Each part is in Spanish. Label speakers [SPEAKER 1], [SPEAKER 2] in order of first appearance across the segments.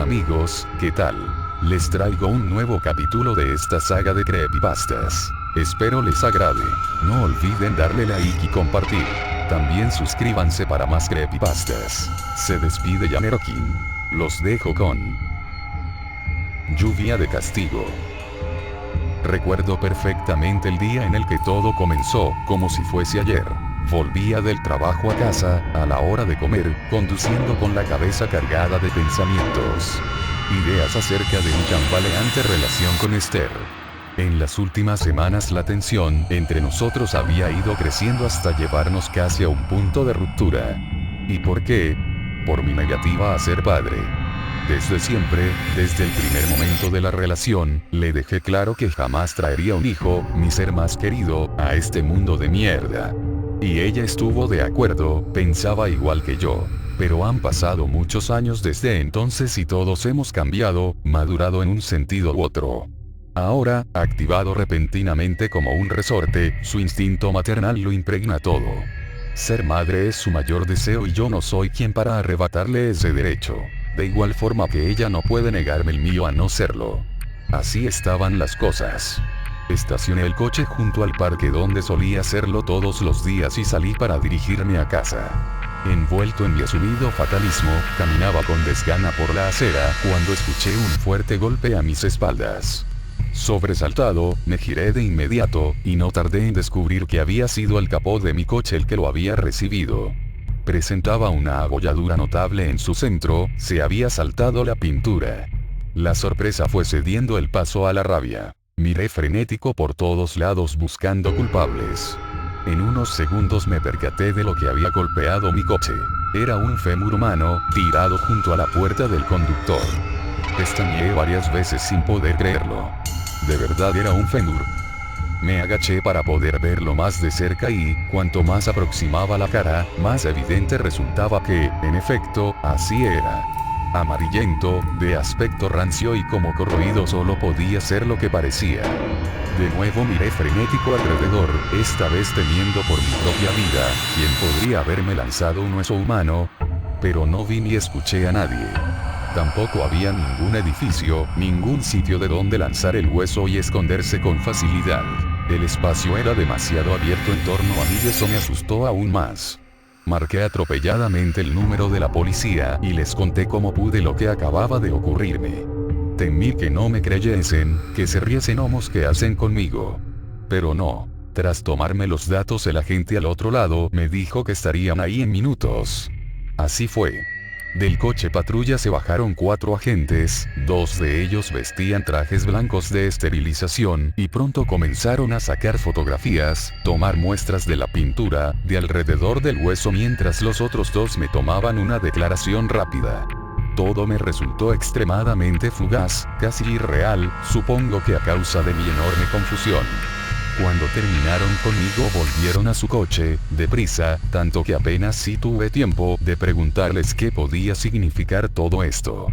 [SPEAKER 1] amigos, ¿qué tal? Les traigo un nuevo capítulo de esta saga de creepypastas. Espero les agrade. No olviden darle like y compartir. También suscríbanse para más creepypastas. Se despide Yamerokin. Los dejo con Lluvia de castigo. Recuerdo perfectamente el día en el que todo comenzó, como si fuese ayer. Volvía del trabajo a casa, a la hora de comer, conduciendo con la cabeza cargada de pensamientos. Ideas acerca de mi tambaleante relación con Esther. En las últimas semanas la tensión entre nosotros había ido creciendo hasta llevarnos casi a un punto de ruptura. ¿Y por qué? Por mi negativa a ser padre. Desde siempre, desde el primer momento de la relación, le dejé claro que jamás traería un hijo, mi ser más querido, a este mundo de mierda. Y ella estuvo de acuerdo, pensaba igual que yo. Pero han pasado muchos años desde entonces y todos hemos cambiado, madurado en un sentido u otro. Ahora, activado repentinamente como un resorte, su instinto maternal lo impregna todo. Ser madre es su mayor deseo y yo no soy quien para arrebatarle ese derecho. De igual forma que ella no puede negarme el mío a no serlo. Así estaban las cosas. Estacioné el coche junto al parque donde solía hacerlo todos los días y salí para dirigirme a casa. Envuelto en mi asumido fatalismo, caminaba con desgana por la acera cuando escuché un fuerte golpe a mis espaldas. Sobresaltado, me giré de inmediato, y no tardé en descubrir que había sido el capó de mi coche el que lo había recibido. Presentaba una abolladura notable en su centro, se había saltado la pintura. La sorpresa fue cediendo el paso a la rabia. Miré frenético por todos lados buscando culpables. En unos segundos me percaté de lo que había golpeado mi coche. Era un fémur humano, tirado junto a la puerta del conductor. Pestañeé varias veces sin poder creerlo. De verdad era un fémur. Me agaché para poder verlo más de cerca y, cuanto más aproximaba la cara, más evidente resultaba que, en efecto, así era. Amarillento, de aspecto rancio y como corroído solo podía ser lo que parecía. De nuevo miré frenético alrededor, esta vez temiendo por mi propia vida, quien podría haberme lanzado un hueso humano, pero no vi ni escuché a nadie. Tampoco había ningún edificio, ningún sitio de donde lanzar el hueso y esconderse con facilidad. El espacio era demasiado abierto en torno a mí y eso me asustó aún más. Marqué atropelladamente el número de la policía y les conté como pude lo que acababa de ocurrirme. Temí que no me creyesen, que se riesen o mosqueasen conmigo. Pero no. Tras tomarme los datos el agente al otro lado me dijo que estarían ahí en minutos. Así fue. Del coche patrulla se bajaron 4 agentes, 2 de ellos vestían trajes blancos de esterilización y pronto comenzaron a sacar fotografías, tomar muestras de la pintura, de alrededor del hueso mientras los otros 2 me tomaban una declaración rápida. Todo me resultó extremadamente fugaz, casi irreal, supongo que a causa de mi enorme confusión. Cuando terminaron conmigo volvieron a su coche, deprisa, tanto que apenas sí tuve tiempo de preguntarles qué podía significar todo esto.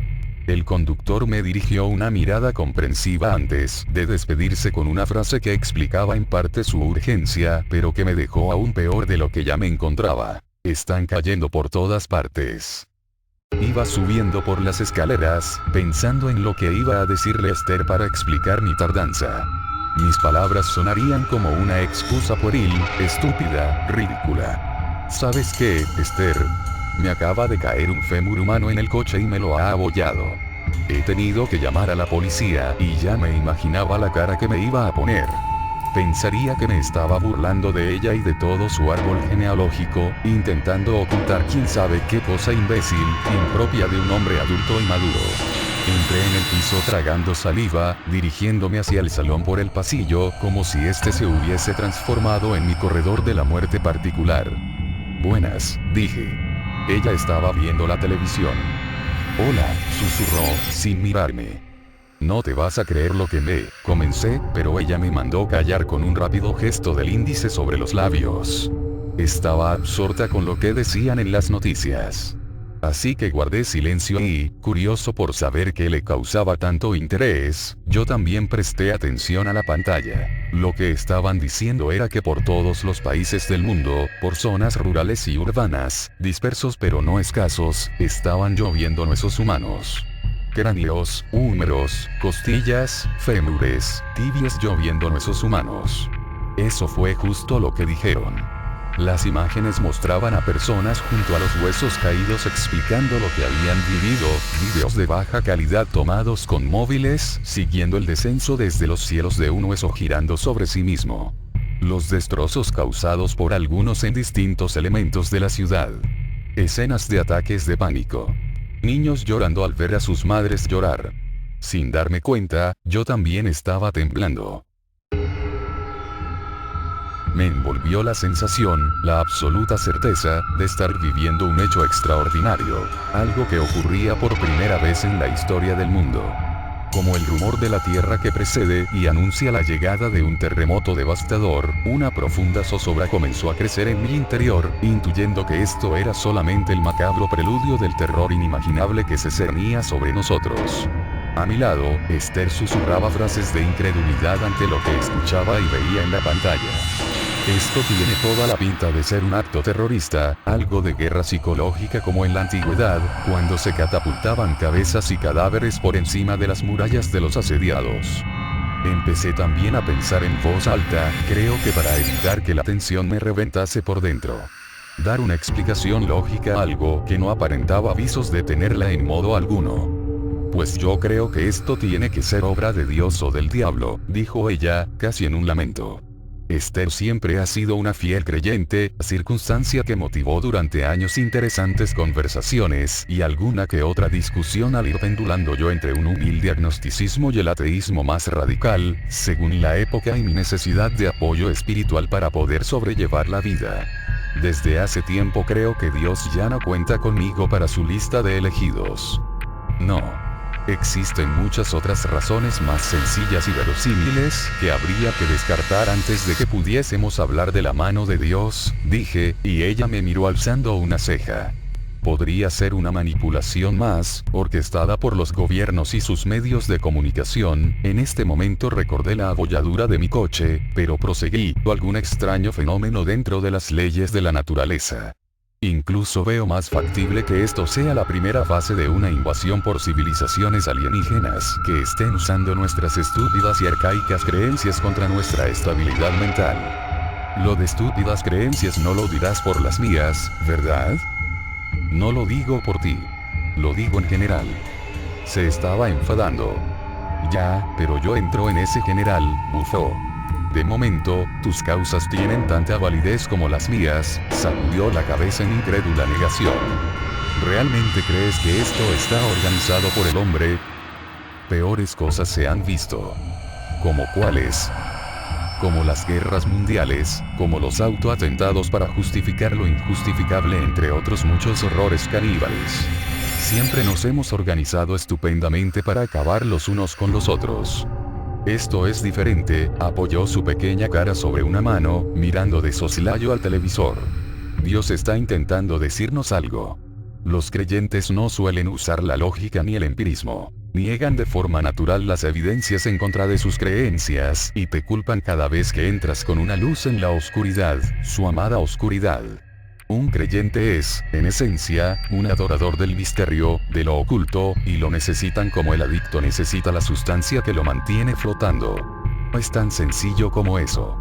[SPEAKER 1] El conductor me dirigió una mirada comprensiva antes de despedirse con una frase que explicaba en parte su urgencia, pero que me dejó aún peor de lo que ya me encontraba. Están cayendo por todas partes. Iba subiendo por las escaleras, pensando en lo que iba a decirle a Esther para explicar mi tardanza. Mis palabras sonarían como una excusa pueril, estúpida, ridícula. ¿Sabes qué, Esther? Me acaba de caer un fémur humano en el coche y me lo ha abollado. He tenido que llamar a la policía y ya me imaginaba la cara que me iba a poner. Pensaría que me estaba burlando de ella y de todo su árbol genealógico, intentando ocultar quién sabe qué cosa imbécil, impropia de un hombre adulto y maduro. Entré en el piso tragando saliva, dirigiéndome hacia el salón por el pasillo, como si este se hubiese transformado en mi corredor de la muerte particular. Buenas, dije. Ella estaba viendo la televisión. Hola, susurró, sin mirarme. No te vas a creer lo que comencé, pero ella me mandó callar con un rápido gesto del índice sobre los labios. Estaba absorta con lo que decían en las noticias. Así que guardé silencio y, curioso por saber qué le causaba tanto interés, yo también presté atención a la pantalla. Lo que estaban diciendo era que por todos los países del mundo, por zonas rurales y urbanas, dispersos pero no escasos, estaban lloviendo huesos humanos. Cráneos, húmeros, costillas, fémures, tibias lloviendo huesos humanos. Eso fue justo lo que dijeron. Las imágenes mostraban a personas junto a los huesos caídos explicando lo que habían vivido, videos de baja calidad tomados con móviles, siguiendo el descenso desde los cielos de un hueso girando sobre sí mismo. Los destrozos causados por algunos en distintos elementos de la ciudad. Escenas de ataques de pánico. Niños llorando al ver a sus madres llorar. Sin darme cuenta, yo también estaba temblando. Me envolvió la sensación, la absoluta certeza, de estar viviendo un hecho extraordinario, algo que ocurría por primera vez en la historia del mundo. Como el rumor de la tierra que precede y anuncia la llegada de un terremoto devastador, una profunda zozobra comenzó a crecer en mi interior, intuyendo que esto era solamente el macabro preludio del terror inimaginable que se cernía sobre nosotros. A mi lado, Esther susurraba frases de incredulidad ante lo que escuchaba y veía en la pantalla. Esto tiene toda la pinta de ser un acto terrorista, algo de guerra psicológica como en la antigüedad, cuando se catapultaban cabezas y cadáveres por encima de las murallas de los asediados. Empecé también a pensar en voz alta, creo que para evitar que la tensión me reventase por dentro. Dar una explicación lógica a algo que no aparentaba visos de tenerla en modo alguno. Pues yo creo que esto tiene que ser obra de Dios o del diablo, dijo ella, casi en un lamento. Esther siempre ha sido una fiel creyente, circunstancia que motivó durante años interesantes conversaciones y alguna que otra discusión al ir pendulando yo entre un humilde agnosticismo y el ateísmo más radical, según la época y mi necesidad de apoyo espiritual para poder sobrellevar la vida. Desde hace tiempo creo que Dios ya no cuenta conmigo para su lista de elegidos. No. Existen muchas otras razones más sencillas y verosímiles que habría que descartar antes de que pudiésemos hablar de la mano de Dios, dije, y ella me miró alzando una ceja. Podría ser una manipulación más, orquestada por los gobiernos y sus medios de comunicación. En este momento recordé la abolladura de mi coche, pero proseguí, o algún extraño fenómeno dentro de las leyes de la naturaleza. Incluso veo más factible que esto sea la primera fase de una invasión por civilizaciones alienígenas que estén usando nuestras estúpidas y arcaicas creencias contra nuestra estabilidad mental. Lo de estúpidas creencias no lo dirás por las mías, ¿verdad? No lo digo por ti. Lo digo en general. Se estaba enfadando. Ya, pero yo entro en ese general, bufó. De momento, tus causas tienen tanta validez como las mías, sacudió la cabeza en incrédula negación. ¿Realmente crees que esto está organizado por el hombre? Peores cosas se han visto. ¿Como cuáles? Como las guerras mundiales, como los autoatentados para justificar lo injustificable entre otros muchos horrores caníbales. Siempre nos hemos organizado estupendamente para acabar los unos con los otros. Esto es diferente, apoyó su pequeña cara sobre una mano, mirando de soslayo al televisor. Dios está intentando decirnos algo. Los creyentes no suelen usar la lógica ni el empirismo. Niegan de forma natural las evidencias en contra de sus creencias y te culpan cada vez que entras con una luz en la oscuridad, su amada oscuridad. Un creyente es, en esencia, un adorador del misterio, de lo oculto, y lo necesitan como el adicto necesita la sustancia que lo mantiene flotando. No es tan sencillo como eso.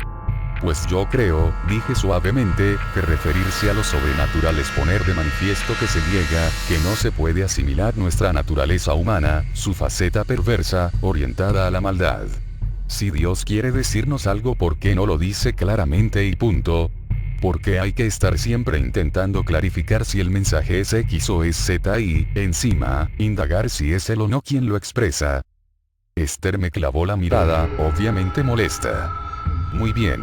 [SPEAKER 1] Pues yo creo, dije suavemente, que referirse a lo sobrenatural es poner de manifiesto que se niega, que no se puede asimilar nuestra naturaleza humana, su faceta perversa, orientada a la maldad. Si Dios quiere decirnos algo, ¿por qué no lo dice claramente y punto? Porque hay que estar siempre intentando clarificar si el mensaje es X o es Z y, encima, indagar si es él o no quien lo expresa. Esther me clavó la mirada, obviamente molesta. Muy bien.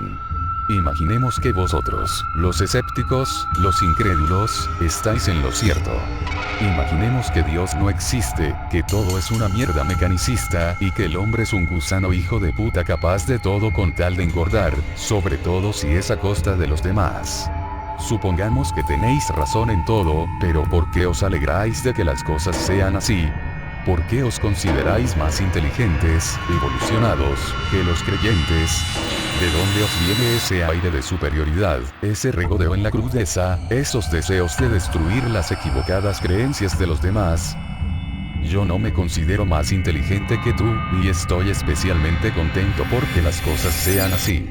[SPEAKER 1] Imaginemos que vosotros, los escépticos, los incrédulos, estáis en lo cierto. Imaginemos que Dios no existe, que todo es una mierda mecanicista, y que el hombre es un gusano hijo de puta capaz de todo con tal de engordar, sobre todo si es a costa de los demás. Supongamos que tenéis razón en todo, pero ¿por qué os alegráis de que las cosas sean así? ¿Por qué os consideráis más inteligentes, evolucionados, que los creyentes? ¿De dónde os viene ese aire de superioridad, ese regodeo en la crudeza, esos deseos de destruir las equivocadas creencias de los demás? Yo no me considero más inteligente que tú, y estoy especialmente contento porque las cosas sean así.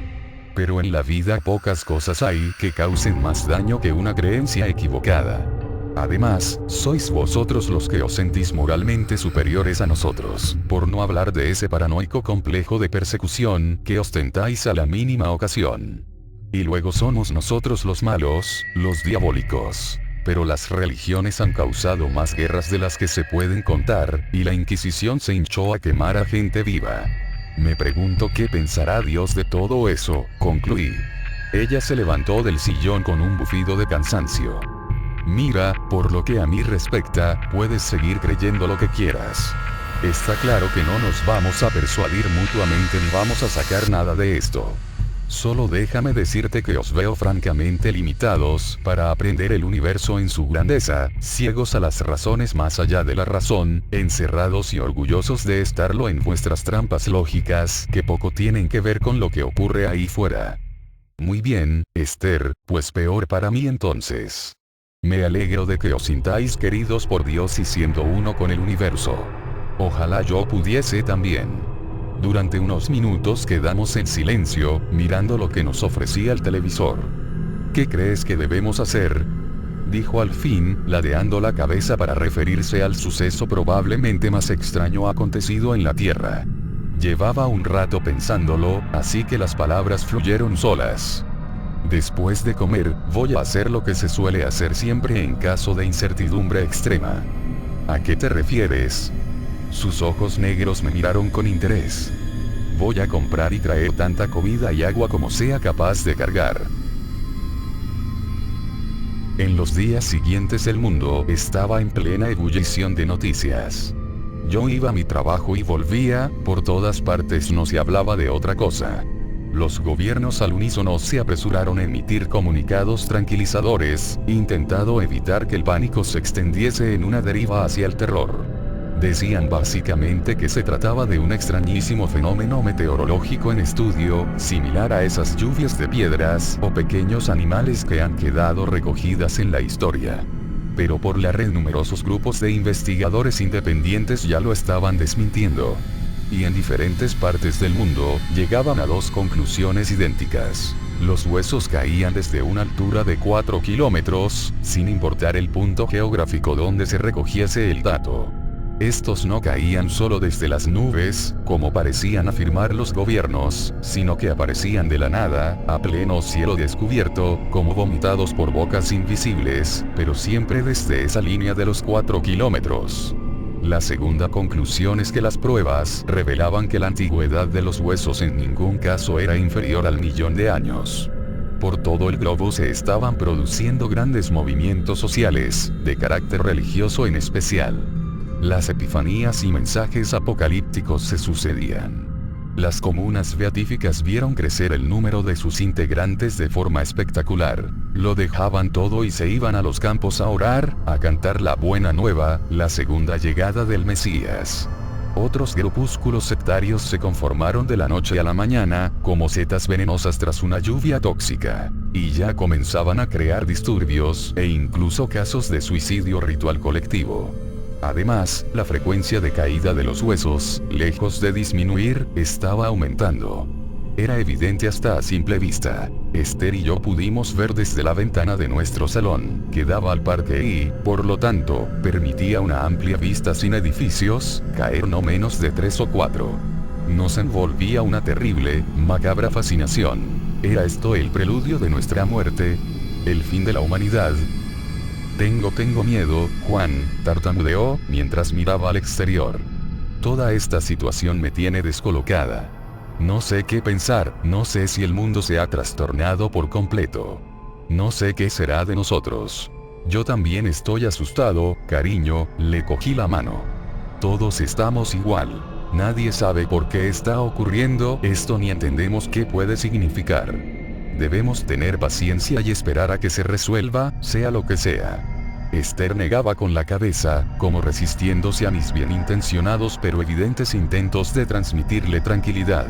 [SPEAKER 1] Pero en la vida pocas cosas hay que causen más daño que una creencia equivocada. Además, sois vosotros los que os sentís moralmente superiores a nosotros, por no hablar de ese paranoico complejo de persecución que ostentáis a la mínima ocasión. Y luego somos nosotros los malos, los diabólicos. Pero las religiones han causado más guerras de las que se pueden contar, y la Inquisición se hinchó a quemar a gente viva. Me pregunto qué pensará Dios de todo eso, concluí. Ella se levantó del sillón con un bufido de cansancio. Mira, por lo que a mí respecta, puedes seguir creyendo lo que quieras. Está claro que no nos vamos a persuadir mutuamente ni vamos a sacar nada de esto. Solo déjame decirte que os veo francamente limitados para aprender el universo en su grandeza, ciegos a las razones más allá de la razón, encerrados y orgullosos de estarlo en vuestras trampas lógicas que poco tienen que ver con lo que ocurre ahí fuera. Muy bien, Esther, pues peor para mí entonces. Me alegro de que os sintáis queridos por Dios y siendo uno con el universo. Ojalá yo pudiese también. Durante unos minutos quedamos en silencio, mirando lo que nos ofrecía el televisor. ¿Qué crees que debemos hacer?, dijo al fin, ladeando la cabeza para referirse al suceso probablemente más extraño acontecido en la Tierra. Llevaba un rato pensándolo, así que las palabras fluyeron solas. Después de comer, voy a hacer lo que se suele hacer siempre en caso de incertidumbre extrema. ¿A qué te refieres? Sus ojos negros me miraron con interés. Voy a comprar y traer tanta comida y agua como sea capaz de cargar. En los días siguientes el mundo estaba en plena ebullición de noticias. Yo iba a mi trabajo y volvía, por todas partes no se hablaba de otra cosa. Los gobiernos al unísono se apresuraron a emitir comunicados tranquilizadores, intentando evitar que el pánico se extendiese en una deriva hacia el terror. Decían básicamente que se trataba de un extrañísimo fenómeno meteorológico en estudio, similar a esas lluvias de piedras o pequeños animales que han quedado recogidas en la historia. Pero por la red numerosos grupos de investigadores independientes ya lo estaban desmintiendo. Y en diferentes partes del mundo, llegaban a dos conclusiones idénticas. Los huesos caían desde una altura de 4 kilómetros, sin importar el punto geográfico donde se recogiese el dato. Estos no caían solo desde las nubes, como parecían afirmar los gobiernos, sino que aparecían de la nada, a pleno cielo descubierto, como vomitados por bocas invisibles, pero siempre desde esa línea de los 4 kilómetros. La segunda conclusión es que las pruebas revelaban que la antigüedad de los huesos en ningún caso era inferior al 1.000.000 de años. Por todo el globo se estaban produciendo grandes movimientos sociales, de carácter religioso en especial. Las epifanías y mensajes apocalípticos se sucedían. Las comunas beatíficas vieron crecer el número de sus integrantes de forma espectacular. Lo dejaban todo y se iban a los campos a orar, a cantar la buena nueva, la segunda llegada del Mesías. Otros grupúsculos sectarios se conformaron de la noche a la mañana, como setas venenosas tras una lluvia tóxica. Y ya comenzaban a crear disturbios, e incluso casos de suicidio ritual colectivo. Además, la frecuencia de caída de los huesos, lejos de disminuir, estaba aumentando. Era evidente hasta a simple vista. Esther y yo pudimos ver desde la ventana de nuestro salón, que daba al parque y, por lo tanto, permitía una amplia vista sin edificios, caer no menos de 3 o 4. Nos envolvía una terrible, macabra fascinación. ¿Era esto el preludio de nuestra muerte? ¿El fin de la humanidad? Tengo miedo, Juan, tartamudeó, mientras miraba al exterior. Toda esta situación me tiene descolocada. No sé qué pensar, no sé si el mundo se ha trastornado por completo. No sé qué será de nosotros. Yo también estoy asustado, cariño, le cogí la mano. Todos estamos igual. Nadie sabe por qué está ocurriendo esto ni entendemos qué puede significar. Debemos tener paciencia y esperar a que se resuelva, sea lo que sea. Esther negaba con la cabeza, como resistiéndose a mis bien intencionados pero evidentes intentos de transmitirle tranquilidad.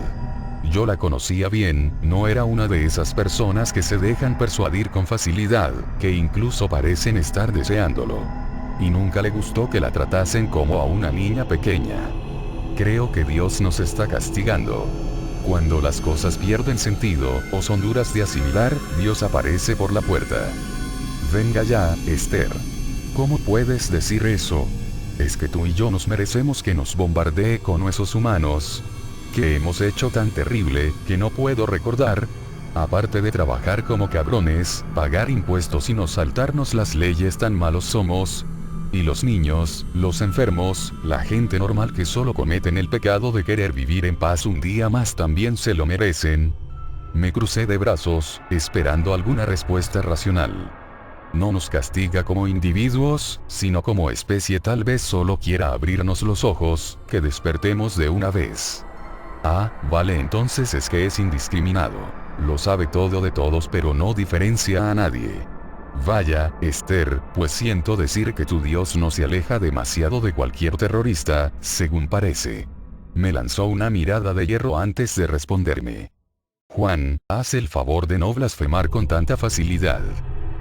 [SPEAKER 1] Yo la conocía bien, no era una de esas personas que se dejan persuadir con facilidad, que incluso parecen estar deseándolo. y nunca le gustó que la tratasen como a una niña pequeña. Creo que Dios nos está castigando. Cuando las cosas pierden sentido, o son duras de asimilar, Dios aparece por la puerta. Venga ya, Esther. ¿Cómo puedes decir eso? ¿Es que tú y yo nos merecemos que nos bombardee con huesos humanos? ¿Qué hemos hecho tan terrible, que no puedo recordar? Aparte de trabajar como cabrones, pagar impuestos y no saltarnos las leyes, tan malos somos. Y los niños, los enfermos, la gente normal que solo cometen el pecado de querer vivir en paz un día más también se lo merecen. Me crucé de brazos, esperando alguna respuesta racional. No nos castiga como individuos, sino como especie. Tal vez solo quiera abrirnos los ojos, que despertemos de una vez. Ah, vale, entonces es que es indiscriminado. Lo sabe todo de todos pero no diferencia a nadie. Vaya, Esther, pues siento decir que tu Dios no se aleja demasiado de cualquier terrorista, según parece. Me lanzó una mirada de hierro antes de responderme. Juan, haz el favor de no blasfemar con tanta facilidad.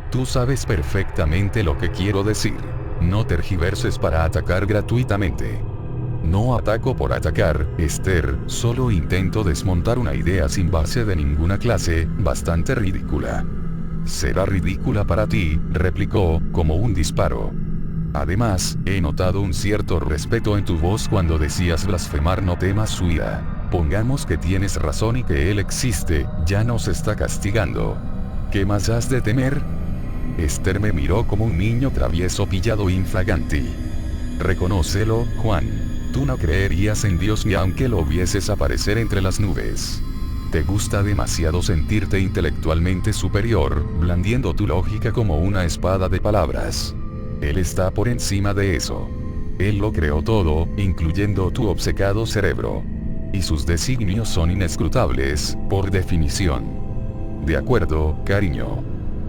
[SPEAKER 1] Tú sabes perfectamente lo que quiero decir. No tergiverses para atacar gratuitamente. No ataco por atacar, Esther, solo intento desmontar una idea sin base de ninguna clase, bastante ridícula. Será ridícula para ti, replicó, como un disparo. Además, he notado un cierto respeto en tu voz cuando decías blasfemar. No temas su ira. Pongamos que tienes razón y que él existe, ya nos está castigando. ¿Qué más has de temer? Esther me miró como un niño travieso pillado infraganti. Reconócelo, Juan. Tú no creerías en Dios ni aunque lo vieses aparecer entre las nubes. Te gusta demasiado sentirte intelectualmente superior, blandiendo tu lógica como una espada de palabras. Él está por encima de eso. Él lo creó todo, incluyendo tu obcecado cerebro. Y sus designios son inescrutables, por definición. De acuerdo, cariño.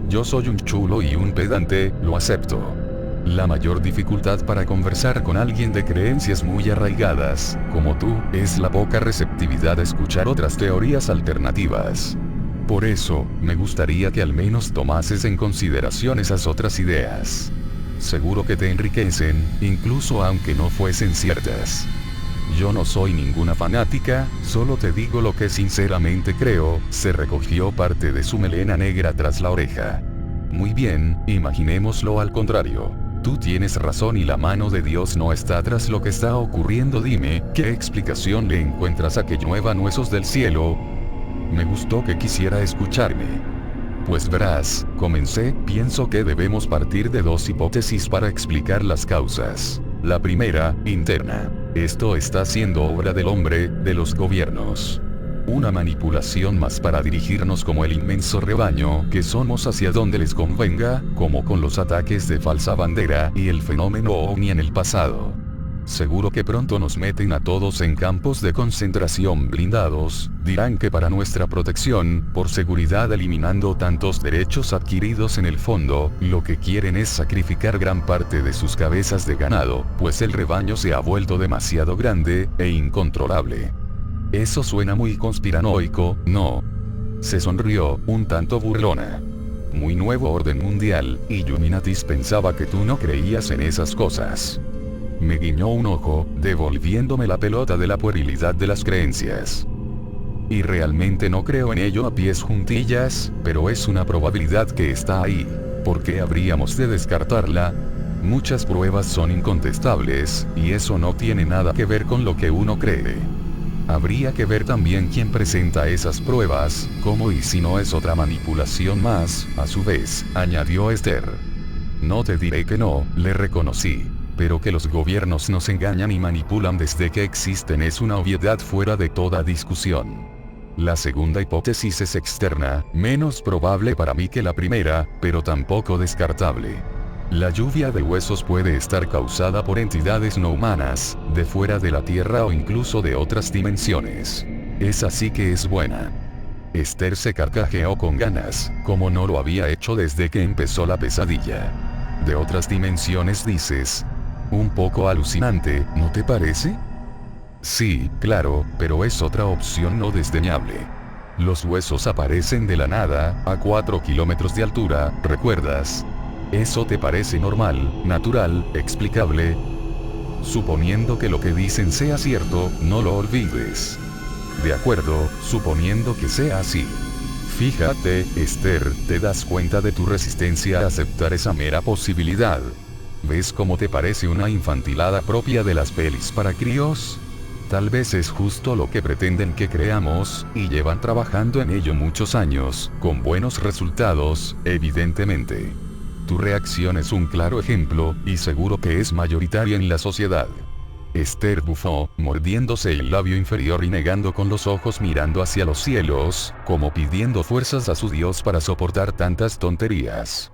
[SPEAKER 1] Yo soy un chulo y un pedante, lo acepto. La mayor dificultad para conversar con alguien de creencias muy arraigadas, como tú, es la poca receptividad a escuchar otras teorías alternativas. Por eso, me gustaría que al menos tomases en consideración esas otras ideas. Seguro que te enriquecen, incluso aunque no fuesen ciertas. Yo no soy ninguna fanática, solo te digo lo que sinceramente creo. Se recogió parte de su melena negra tras la oreja. Muy bien, imaginémoslo al contrario. Tú tienes razón y la mano de Dios no está tras lo que está ocurriendo. Dime, ¿qué explicación le encuentras a que lluevan huesos del cielo? Me gustó que quisiera escucharme. Pues verás, comencé, pienso que debemos partir de dos hipótesis para explicar las causas. La primera, interna. Esto está siendo obra del hombre, de los gobiernos. Una manipulación más para dirigirnos como el inmenso rebaño que somos hacia donde les convenga, como con los ataques de falsa bandera y el fenómeno OVNI en el pasado. Seguro que pronto nos meten a todos en campos de concentración blindados, dirán que para nuestra protección, por seguridad, eliminando tantos derechos adquiridos. En el fondo, lo que quieren es sacrificar gran parte de sus cabezas de ganado, pues el rebaño se ha vuelto demasiado grande e incontrolable. Eso suena muy conspiranoico, ¿no? Se sonrió, un tanto burlona. Muy nuevo orden mundial, Illuminatis. Pensaba que tú no creías en esas cosas. Me guiñó un ojo, devolviéndome la pelota de la puerilidad de las creencias. Y realmente no creo en ello a pies juntillas, pero es una probabilidad que está ahí. ¿Por qué habríamos de descartarla? Muchas pruebas son incontestables, y eso no tiene nada que ver con lo que uno cree. Habría que ver también quién presenta esas pruebas, cómo y si no es otra manipulación más, a su vez, añadió Esther. No te diré que no, le reconocí. Pero que los gobiernos nos engañan y manipulan desde que existen es una obviedad fuera de toda discusión. La segunda hipótesis es externa, menos probable para mí que la primera, pero tampoco descartable. La lluvia de huesos puede estar causada por entidades no humanas, de fuera de la Tierra o incluso de otras dimensiones. Esa sí que es buena. Esther se carcajeó con ganas, como no lo había hecho desde que empezó la pesadilla. ¿De otras dimensiones dices? Un poco alucinante, ¿no te parece? Sí, claro, pero es otra opción no desdeñable. Los huesos aparecen de la nada, a 4 kilómetros de altura, ¿recuerdas? ¿Eso te parece normal, natural, explicable? Suponiendo que lo que dicen sea cierto, no lo olvides. De acuerdo, suponiendo que sea así. Fíjate, Esther, ¿te das cuenta de tu resistencia a aceptar esa mera posibilidad? ¿Ves cómo te parece una infantilada propia de las pelis para críos? Tal vez es justo lo que pretenden que creamos, y llevan trabajando en ello muchos años, con buenos resultados, evidentemente. Tu reacción es un claro ejemplo, y seguro que es mayoritaria en la sociedad. Esther bufó, mordiéndose el labio inferior y negando con los ojos mirando hacia los cielos, como pidiendo fuerzas a su Dios para soportar tantas tonterías.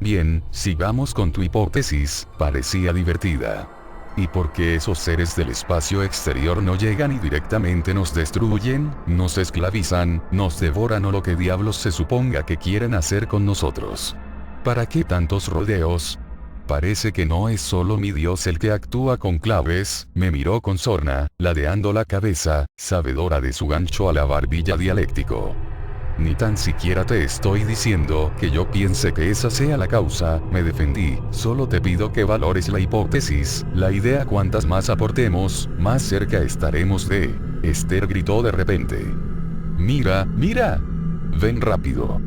[SPEAKER 1] Bien, sigamos con tu hipótesis, parecía divertida. ¿Y por qué esos seres del espacio exterior no llegan y directamente nos destruyen, nos esclavizan, nos devoran o lo que diablos se suponga que quieren hacer con nosotros? ¿Para qué tantos rodeos? Parece que no es solo mi Dios el que actúa con claves, me miró con sorna, ladeando la cabeza, sabedora de su gancho a la barbilla dialéctico. Ni tan siquiera te estoy diciendo que yo piense que esa sea la causa, me defendí, solo te pido que valores la hipótesis, la idea cuantas más aportemos, más cerca estaremos de... Esther gritó de repente. Mira, mira. Ven rápido.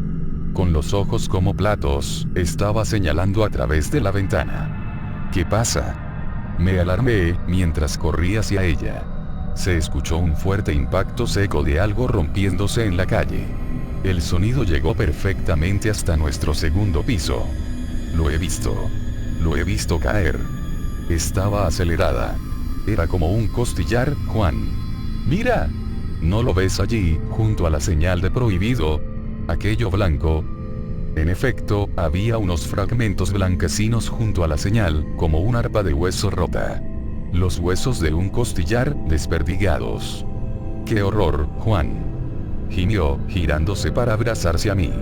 [SPEAKER 1] Con los ojos como platos, estaba señalando a través de la ventana. ¿Qué pasa? Me alarmé, mientras corrí hacia ella. Se escuchó un fuerte impacto seco de algo rompiéndose en la calle. El sonido llegó perfectamente hasta nuestro segundo piso. Lo he visto caer. Estaba acelerada. Era como un costillar, Juan. ¡Mira! ¿No lo ves allí, junto a la señal de prohibido? Aquello blanco. En efecto, había unos fragmentos blanquecinos junto a la señal, como un arpa de hueso rota. Los huesos de un costillar, desperdigados. ¡Qué horror, Juan! Gimió, girándose para abrazarse a mí.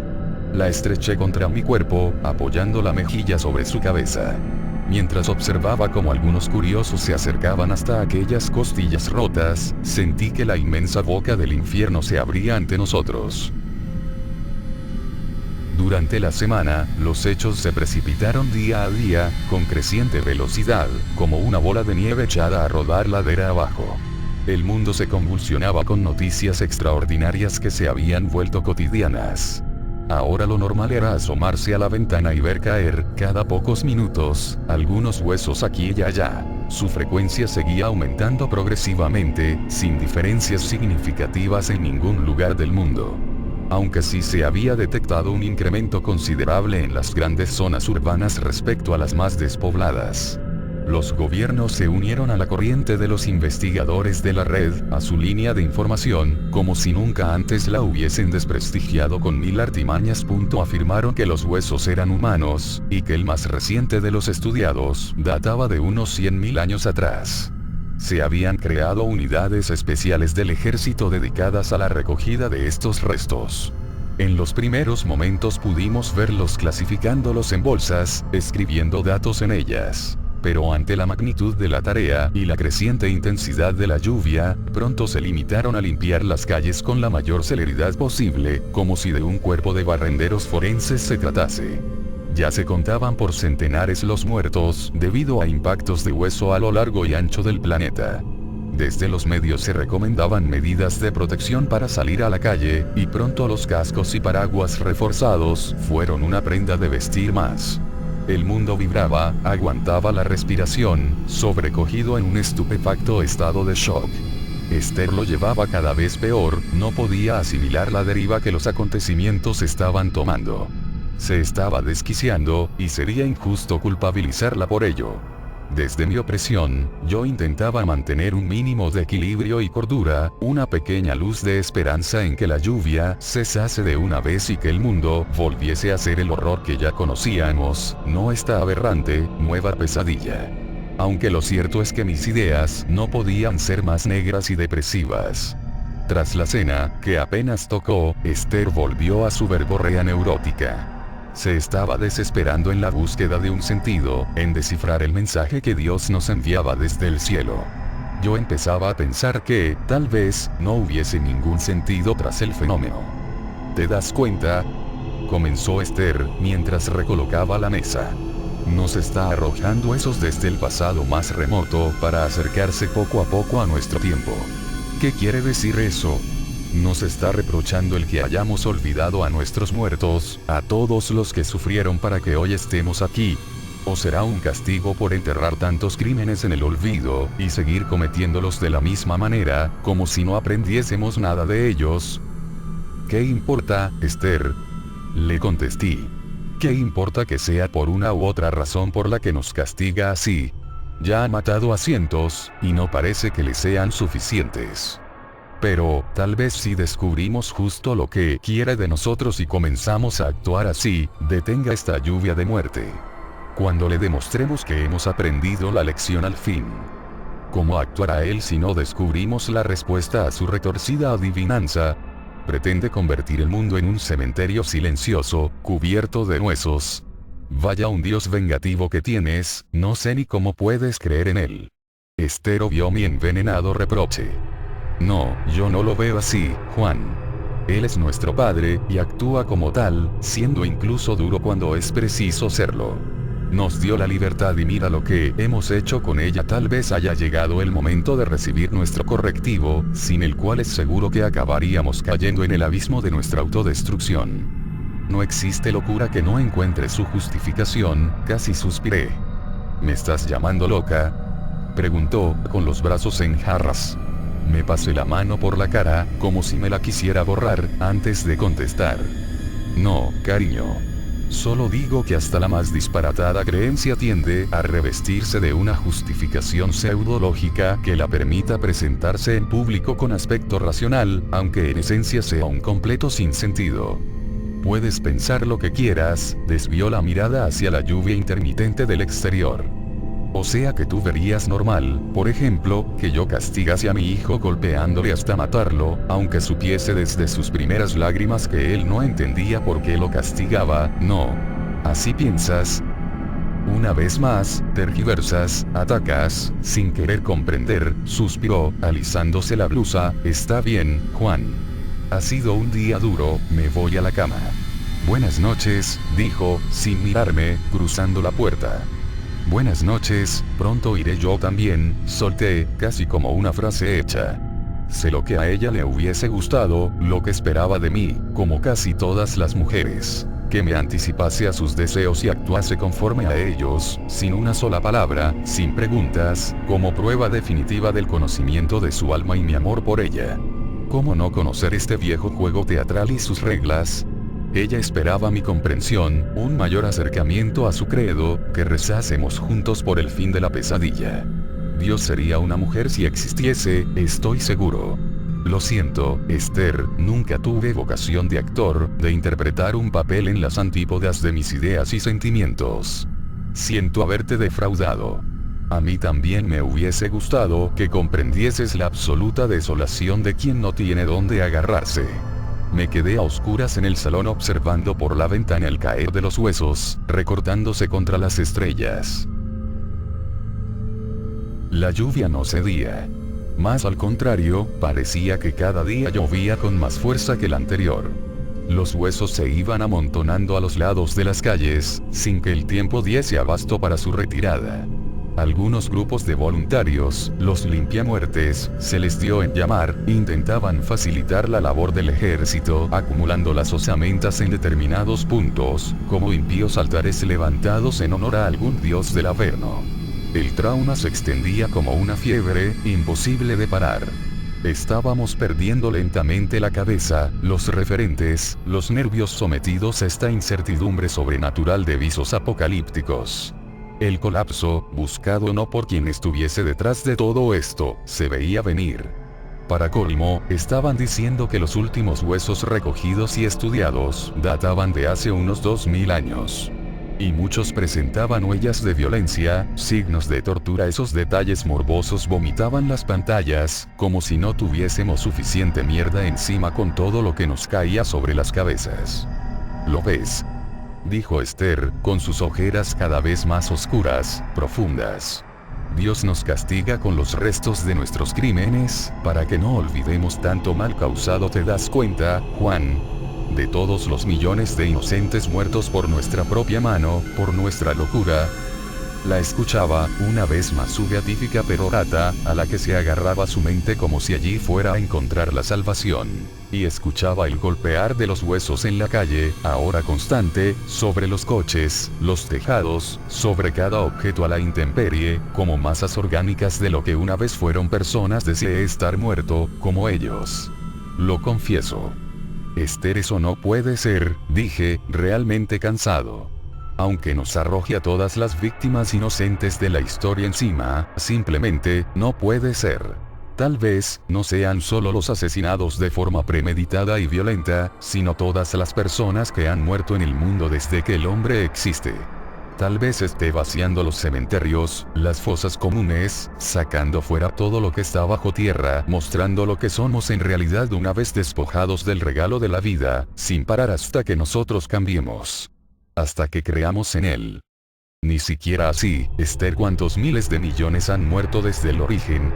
[SPEAKER 1] La estreché contra mi cuerpo, apoyando la mejilla sobre su cabeza. Mientras observaba cómo algunos curiosos se acercaban hasta aquellas costillas rotas, sentí que la inmensa boca del infierno se abría ante nosotros. Durante la semana, los hechos se precipitaron día a día, con creciente velocidad, como una bola de nieve echada a rodar ladera abajo. El mundo se convulsionaba con noticias extraordinarias que se habían vuelto cotidianas. Ahora lo normal era asomarse a la ventana y ver caer, cada pocos minutos, algunos huesos aquí y allá. Su frecuencia seguía aumentando progresivamente, sin diferencias significativas en ningún lugar del mundo. Aunque sí se había detectado un incremento considerable en las grandes zonas urbanas respecto a las más despobladas. Los gobiernos se unieron a la corriente de los investigadores de la red, a su línea de información, como si nunca antes la hubiesen desprestigiado con mil artimañas. Afirmaron que los huesos eran humanos, y que el más reciente de los estudiados, databa de unos 100.000 años atrás. Se habían creado unidades especiales del ejército dedicadas a la recogida de estos restos. En los primeros momentos pudimos verlos clasificándolos en bolsas, escribiendo datos en ellas. Pero ante la magnitud de la tarea y la creciente intensidad de la lluvia, pronto se limitaron a limpiar las calles con la mayor celeridad posible, como si de un cuerpo de barrenderos forenses se tratase. Ya se contaban por centenares los muertos, debido a impactos de hueso a lo largo y ancho del planeta. Desde los medios se recomendaban medidas de protección para salir a la calle, y pronto los cascos y paraguas reforzados fueron una prenda de vestir más. El mundo vibraba, aguantaba la respiración, sobrecogido en un estupefacto estado de shock. Esther lo llevaba cada vez peor, no podía asimilar la deriva que los acontecimientos estaban tomando. Se estaba desquiciando, y sería injusto culpabilizarla por ello. Desde mi opresión, yo intentaba mantener un mínimo de equilibrio y cordura, una pequeña luz de esperanza en que la lluvia cesase de una vez y que el mundo volviese a ser el horror que ya conocíamos, no esta aberrante, nueva pesadilla. Aunque lo cierto es que mis ideas no podían ser más negras y depresivas. Tras la cena, que apenas tocó, Esther volvió a su verborrea neurótica. Se estaba desesperando en la búsqueda de un sentido, en descifrar el mensaje que Dios nos enviaba desde el cielo. Yo empezaba a pensar que, tal vez, no hubiese ningún sentido tras el fenómeno. ¿Te das cuenta? comenzó Esther, mientras recolocaba la mesa. Nos está arrojando esos desde el pasado más remoto para acercarse poco a poco a nuestro tiempo. ¿Qué quiere decir eso? Nos está reprochando el que hayamos olvidado a nuestros muertos, a todos los que sufrieron para que hoy estemos aquí. ¿O será un castigo por enterrar tantos crímenes en el olvido, y seguir cometiéndolos de la misma manera, como si no aprendiésemos nada de ellos? ¿Qué importa, Esther? Le contesté. ¿Qué importa que sea por una u otra razón por la que nos castiga así? Ya ha matado a cientos, y no parece que le sean suficientes. Pero, tal vez si descubrimos justo lo que quiere de nosotros y comenzamos a actuar así, detenga esta lluvia de muerte. Cuando le demostremos que hemos aprendido la lección al fin. ¿Cómo actuará él si no descubrimos la respuesta a su retorcida adivinanza? Pretende convertir el mundo en un cementerio silencioso, cubierto de huesos. Vaya un Dios vengativo que tienes, no sé ni cómo puedes creer en él. Esther vio mi envenenado reproche. No, yo no lo veo así, Juan. Él es nuestro padre, y actúa como tal, siendo incluso duro cuando es preciso serlo. Nos dio la libertad y mira lo que hemos hecho con ella. Tal vez haya llegado el momento de recibir nuestro correctivo, sin el cual es seguro que acabaríamos cayendo en el abismo de nuestra autodestrucción. No existe locura que no encuentre su justificación, casi suspiré. ¿Me estás llamando loca?, preguntó, con los brazos en jarras. Me pasé la mano por la cara, como si me la quisiera borrar, antes de contestar. No, cariño. Solo digo que hasta la más disparatada creencia tiende a revestirse de una justificación pseudológica que la permita presentarse en público con aspecto racional, aunque en esencia sea un completo sinsentido. Puedes pensar lo que quieras, desvió la mirada hacia la lluvia intermitente del exterior. O sea que tú verías normal, por ejemplo, que yo castigase a mi hijo golpeándole hasta matarlo, aunque supiese desde sus primeras lágrimas que él no entendía por qué lo castigaba. No. ¿Así piensas? Una vez más, tergiversas, atacas, sin querer comprender, suspiró, alisándose la blusa. Está bien, Juan. Ha sido un día duro, me voy a la cama. Buenas noches, dijo, sin mirarme, cruzando la puerta. Buenas noches, pronto iré yo también, solté, casi como una frase hecha. Sé lo que a ella le hubiese gustado, lo que esperaba de mí, como casi todas las mujeres. Que me anticipase a sus deseos y actuase conforme a ellos, sin una sola palabra, sin preguntas, como prueba definitiva del conocimiento de su alma y mi amor por ella. ¿Cómo no conocer este viejo juego teatral y sus reglas? Ella esperaba mi comprensión, un mayor acercamiento a su credo, que rezásemos juntos por el fin de la pesadilla. Dios sería una mujer si existiese, estoy seguro. Lo siento, Esther, nunca tuve vocación de actor, de interpretar un papel en las antípodas de mis ideas y sentimientos. Siento haberte defraudado. A mí también me hubiese gustado que comprendieses la absoluta desolación de quien no tiene dónde agarrarse. Me quedé a oscuras en el salón observando por la ventana el caer de los huesos, recortándose contra las estrellas. La lluvia no cedía. Más al contrario, parecía que cada día llovía con más fuerza que el anterior. Los huesos se iban amontonando a los lados de las calles, sin que el tiempo diese abasto para su retirada. Algunos grupos de voluntarios, los limpiamuertes, se les dio en llamar, intentaban facilitar la labor del ejército, acumulando las osamentas en determinados puntos, como impíos altares levantados en honor a algún dios del Averno. El trauma se extendía como una fiebre, imposible de parar. Estábamos perdiendo lentamente la cabeza, los referentes, los nervios sometidos a esta incertidumbre sobrenatural de visos apocalípticos. El colapso, buscado no por quien estuviese detrás de todo esto, se veía venir. Para colmo, estaban diciendo que los últimos huesos recogidos y estudiados databan de hace unos 2000 años. Y muchos presentaban huellas de violencia, signos de tortura. Esos detalles morbosos vomitaban las pantallas, como si no tuviésemos suficiente mierda encima con todo lo que nos caía sobre las cabezas. ¿Lo ves?, dijo Esther, con sus ojeras cada vez más oscuras, profundas. Dios nos castiga con los restos de nuestros crímenes, para que no olvidemos tanto mal causado. ¿Te das cuenta, Juan? de todos los millones de inocentes muertos por nuestra propia mano, por nuestra locura. La escuchaba, una vez más su beatífica perorata, a la que se agarraba su mente como si allí fuera a encontrar la salvación. Y escuchaba el golpear de los huesos en la calle, ahora constante, sobre los coches, los tejados, sobre cada objeto a la intemperie, como masas orgánicas de lo que una vez fueron personas. Deseé estar muerto, como ellos. Lo confieso. Esther, eso no puede ser, dije, realmente cansado. Aunque nos arroje a todas las víctimas inocentes de la historia encima, simplemente, no puede ser. Tal vez, no sean solo los asesinados de forma premeditada y violenta, sino todas las personas que han muerto en el mundo desde que el hombre existe. Tal vez esté vaciando los cementerios, las fosas comunes, sacando fuera todo lo que está bajo tierra, mostrando lo que somos en realidad una vez despojados del regalo de la vida, sin parar hasta que nosotros cambiemos. Hasta que creamos en él. Ni siquiera así, Esther, ¿cuántos miles de millones han muerto desde el origen?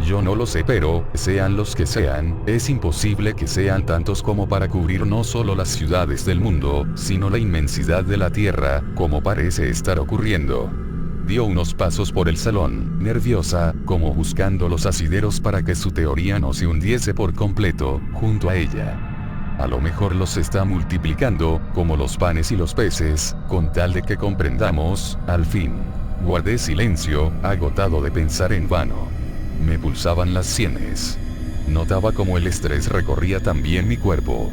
[SPEAKER 1] Yo no lo sé, pero, sean los que sean, es imposible que sean tantos como para cubrir no solo las ciudades del mundo, sino la inmensidad de la tierra, como parece estar ocurriendo. Dio unos pasos por el salón, nerviosa, como buscando los asideros para que su teoría no se hundiese por completo, junto a ella. A lo mejor los está multiplicando, como los panes y los peces, con tal de que comprendamos, al fin. Guardé silencio, agotado de pensar en vano. Me pulsaban las sienes. Notaba como el estrés recorría también mi cuerpo.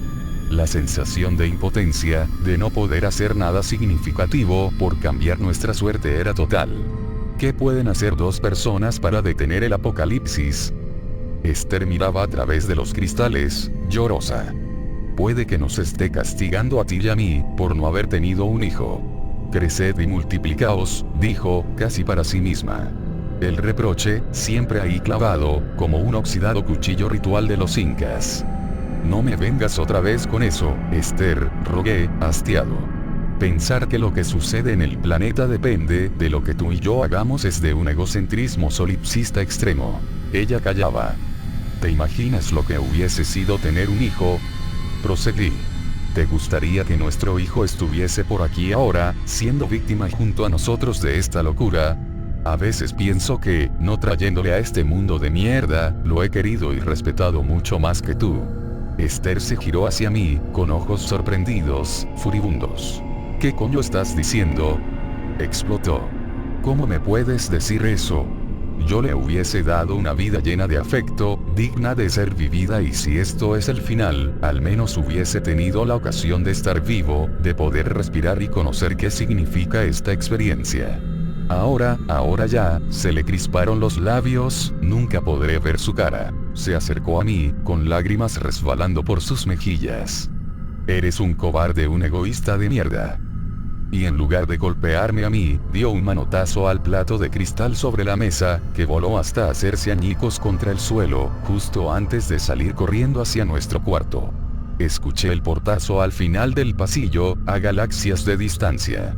[SPEAKER 1] La sensación de impotencia, de no poder hacer nada significativo por cambiar nuestra suerte era total. ¿Qué pueden hacer dos personas para detener el apocalipsis? Esther miraba a través de los cristales, llorosa. Puede que nos esté castigando a ti y a mí, por no haber tenido un hijo. Creced y multiplicaos, dijo, casi para sí misma. El reproche, siempre ahí clavado, como un oxidado cuchillo ritual de los incas. No me vengas otra vez con eso, Esther, rogué, hastiado. Pensar que lo que sucede en el planeta depende de lo que tú y yo hagamos es de un egocentrismo solipsista extremo. Ella callaba. ¿Te imaginas lo que hubiese sido tener un hijo? Proseguí. ¿Te gustaría que nuestro hijo estuviese por aquí ahora, siendo víctima junto a nosotros de esta locura? A veces pienso que, no trayéndole a este mundo de mierda, lo he querido y respetado mucho más que tú. Esther se giró hacia mí, con ojos sorprendidos, furibundos. ¿Qué coño estás diciendo? Explotó. ¿Cómo me puedes decir eso? Yo le hubiese dado una vida llena de afecto, digna de ser vivida, y si esto es el final, al menos hubiese tenido la ocasión de estar vivo, de poder respirar y conocer qué significa esta experiencia. Ahora ya, se le crisparon los labios, nunca podré ver su cara. Se acercó a mí, con lágrimas resbalando por sus mejillas. Eres un cobarde, un egoísta de mierda. Y en lugar de golpearme a mí, dio un manotazo al plato de cristal sobre la mesa, que voló hasta hacerse añicos contra el suelo, justo antes de salir corriendo hacia nuestro cuarto. Escuché el portazo al final del pasillo, a galaxias de distancia.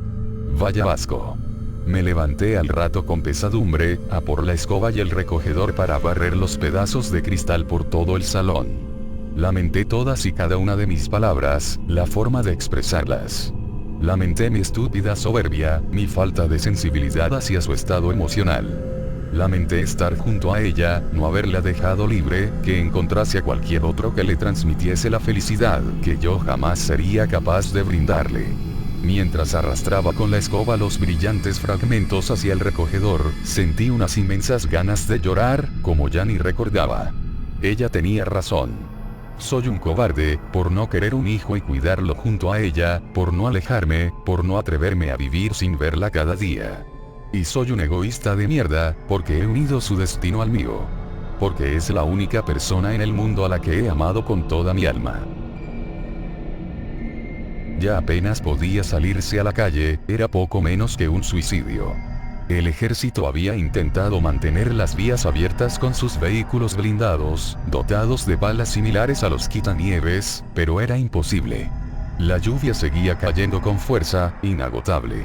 [SPEAKER 1] Vaya asco. Me levanté al rato con pesadumbre, a por la escoba y el recogedor para barrer los pedazos de cristal por todo el salón. Lamenté todas y cada una de mis palabras, la forma de expresarlas. Lamenté mi estúpida soberbia, mi falta de sensibilidad hacia su estado emocional. Lamenté estar junto a ella, no haberla dejado libre, que encontrase a cualquier otro que le transmitiese la felicidad que yo jamás sería capaz de brindarle. Mientras arrastraba con la escoba los brillantes fragmentos hacia el recogedor, sentí unas inmensas ganas de llorar, como ya ni recordaba. Ella tenía razón. Soy un cobarde, por no querer un hijo y cuidarlo junto a ella, por no alejarme, por no atreverme a vivir sin verla cada día. Y soy un egoísta de mierda, porque he unido su destino al mío. Porque es la única persona en el mundo a la que he amado con toda mi alma. Ya apenas podía salirse a la calle, era poco menos que un suicidio. El ejército había intentado mantener las vías abiertas con sus vehículos blindados, dotados de balas similares a los quitanieves, pero era imposible. La lluvia seguía cayendo con fuerza, inagotable.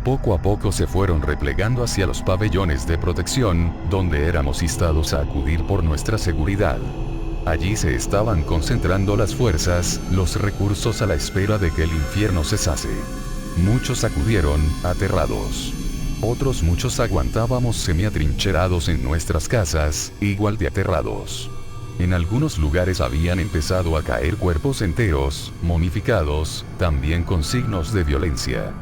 [SPEAKER 1] Poco a poco se fueron replegando hacia los pabellones de protección, donde éramos instados a acudir por nuestra seguridad. Allí se estaban concentrando las fuerzas, los recursos a la espera de que el infierno cesase. Muchos acudieron, aterrados. Otros muchos aguantábamos semiatrincherados en nuestras casas, igual de aterrados. En algunos lugares habían empezado a caer cuerpos enteros, momificados, también con signos de violencia.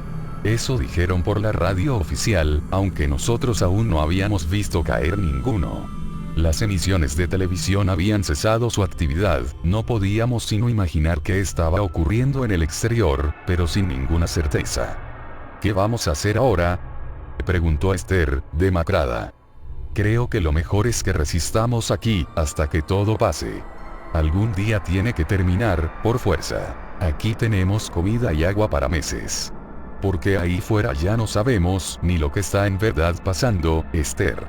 [SPEAKER 1] Eso dijeron por la radio oficial, aunque nosotros aún no habíamos visto caer ninguno. Las emisiones de televisión habían cesado su actividad, no podíamos sino imaginar qué estaba ocurriendo en el exterior, pero sin ninguna certeza. ¿Qué vamos a hacer ahora?, preguntó Esther, demacrada. Creo que lo mejor es que resistamos aquí, hasta que todo pase. Algún día tiene que terminar, por fuerza. Aquí tenemos comida y agua para meses. Porque ahí fuera ya no sabemos ni lo que está en verdad pasando, Esther.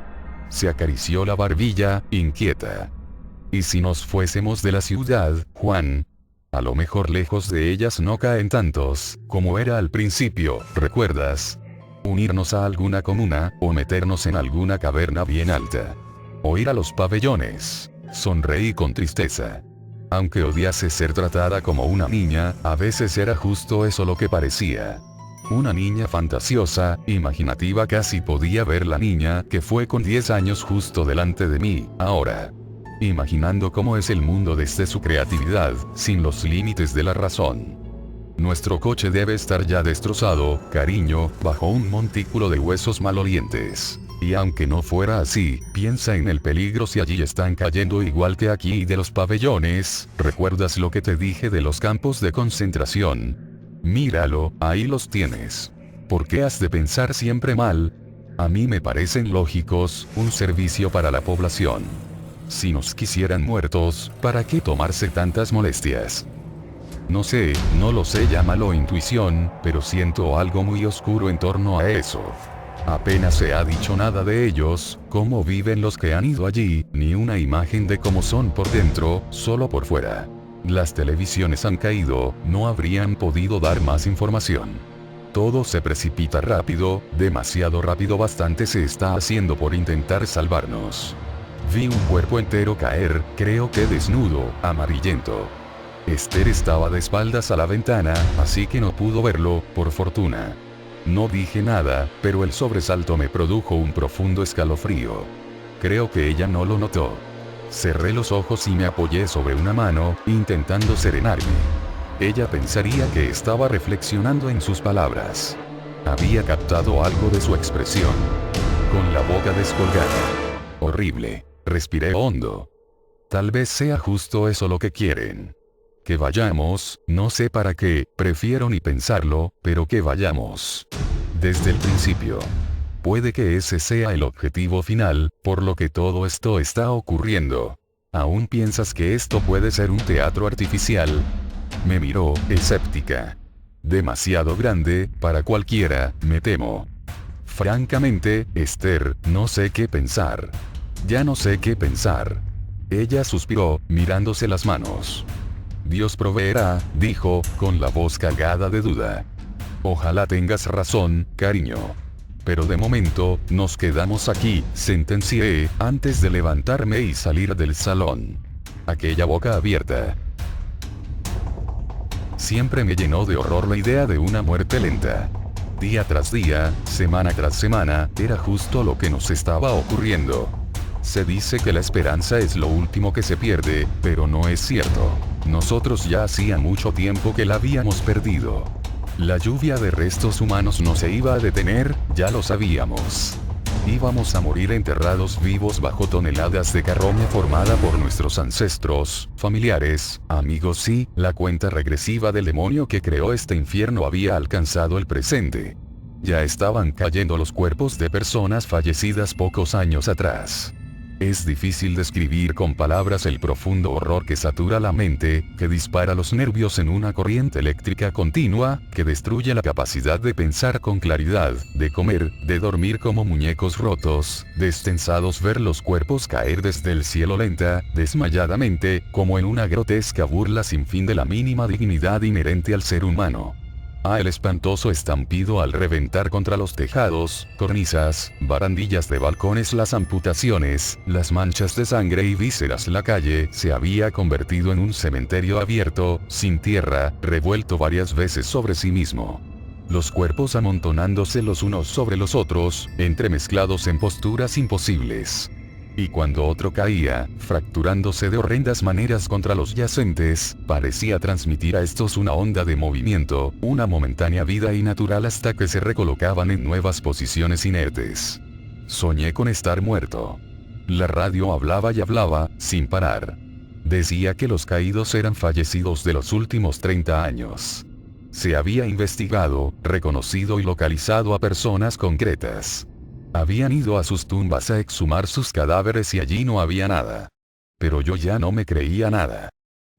[SPEAKER 1] Se acarició la barbilla, inquieta. ¿Y si nos fuésemos de la ciudad, Juan? A lo mejor lejos de ellas no caen tantos, como era al principio, ¿recuerdas? Unirnos a alguna comuna, o meternos en alguna caverna bien alta. O ir a los pabellones. Sonreí con tristeza. Aunque odiase ser tratada como una niña, a veces era justo eso lo que parecía. Una niña fantasiosa, imaginativa. Casi podía ver la niña que fue con 10 años justo delante de mí, ahora. Imaginando cómo es el mundo desde su creatividad, sin los límites de la razón. Nuestro coche debe estar ya destrozado, cariño, bajo un montículo de huesos malolientes. Y aunque no fuera así, piensa en el peligro si allí están cayendo igual que aquí y de los pabellones. ¿Recuerdas lo que te dije de los campos de concentración? Míralo, ahí los tienes. ¿Por qué has de pensar siempre mal? A mí me parecen lógicos, un servicio para la población. Si nos quisieran muertos, ¿para qué tomarse tantas molestias? No sé, no lo sé, llámalo intuición, pero siento algo muy oscuro en torno a eso. Apenas se ha dicho nada de ellos, cómo viven los que han ido allí, ni una imagen de cómo son por dentro, solo por fuera. Las televisiones han caído, no habrían podido dar más información. Todo se precipita rápido, demasiado rápido, bastante se está haciendo por intentar salvarnos. Vi un cuerpo entero caer, creo que desnudo, amarillento. Esther estaba de espaldas a la ventana, así que no pudo verlo, por fortuna. No dije nada, pero el sobresalto me produjo un profundo escalofrío. Creo que ella no lo notó. Cerré los ojos y me apoyé sobre una mano, intentando serenarme. Ella pensaría que estaba reflexionando en sus palabras. Había captado algo de su expresión. Con la boca descolgada. Horrible. Respiré hondo. Tal vez sea justo eso lo que quieren. Que vayamos, no sé para qué, prefiero ni pensarlo, pero que vayamos. Desde el principio. Puede que ese sea el objetivo final, por lo que todo esto está ocurriendo. ¿Aún piensas que esto puede ser un teatro artificial? Me miró, escéptica. Demasiado grande, para cualquiera, me temo. Francamente, Esther, no sé qué pensar. Ya no sé qué pensar. Ella suspiró, mirándose las manos. Dios proveerá, dijo, con la voz cargada de duda. Ojalá tengas razón, cariño. Pero de momento, nos quedamos aquí, sentencié, antes de levantarme y salir del salón. Aquella boca abierta. Siempre me llenó de horror la idea de una muerte lenta. Día tras día, semana tras semana, era justo lo que nos estaba ocurriendo. Se dice que la esperanza es lo último que se pierde, pero no es cierto. Nosotros ya hacía mucho tiempo que la habíamos perdido. La lluvia de restos humanos no se iba a detener, ya lo sabíamos. Íbamos a morir enterrados vivos bajo toneladas de carroña formada por nuestros ancestros, familiares, amigos y la cuenta regresiva del demonio que creó este infierno había alcanzado el presente. Ya estaban cayendo los cuerpos de personas fallecidas pocos años atrás. Es difícil describir con palabras el profundo horror que satura la mente, que dispara los nervios en una corriente eléctrica continua, que destruye la capacidad de pensar con claridad, de comer, de dormir como muñecos rotos, destensados, ver los cuerpos caer desde el cielo lenta, desmayadamente, como en una grotesca burla sin fin de la mínima dignidad inherente al ser humano. El espantoso estampido al reventar contra los tejados, cornisas, barandillas de balcones, las amputaciones, las manchas de sangre y vísceras. La calle se había convertido en un cementerio abierto, sin tierra, revuelto varias veces sobre sí mismo. Los cuerpos amontonándose los unos sobre los otros, entremezclados en posturas imposibles. Y cuando otro caía, fracturándose de horrendas maneras contra los yacentes, parecía transmitir a estos una onda de movimiento, una momentánea vida y natural hasta que se recolocaban en nuevas posiciones inertes. Soñé con estar muerto. La radio hablaba y hablaba, sin parar. Decía que los caídos eran fallecidos de los últimos 30 años. Se había investigado, reconocido y localizado a personas concretas. Habían ido a sus tumbas a exhumar sus cadáveres y allí no había nada. Pero yo ya no me creía nada.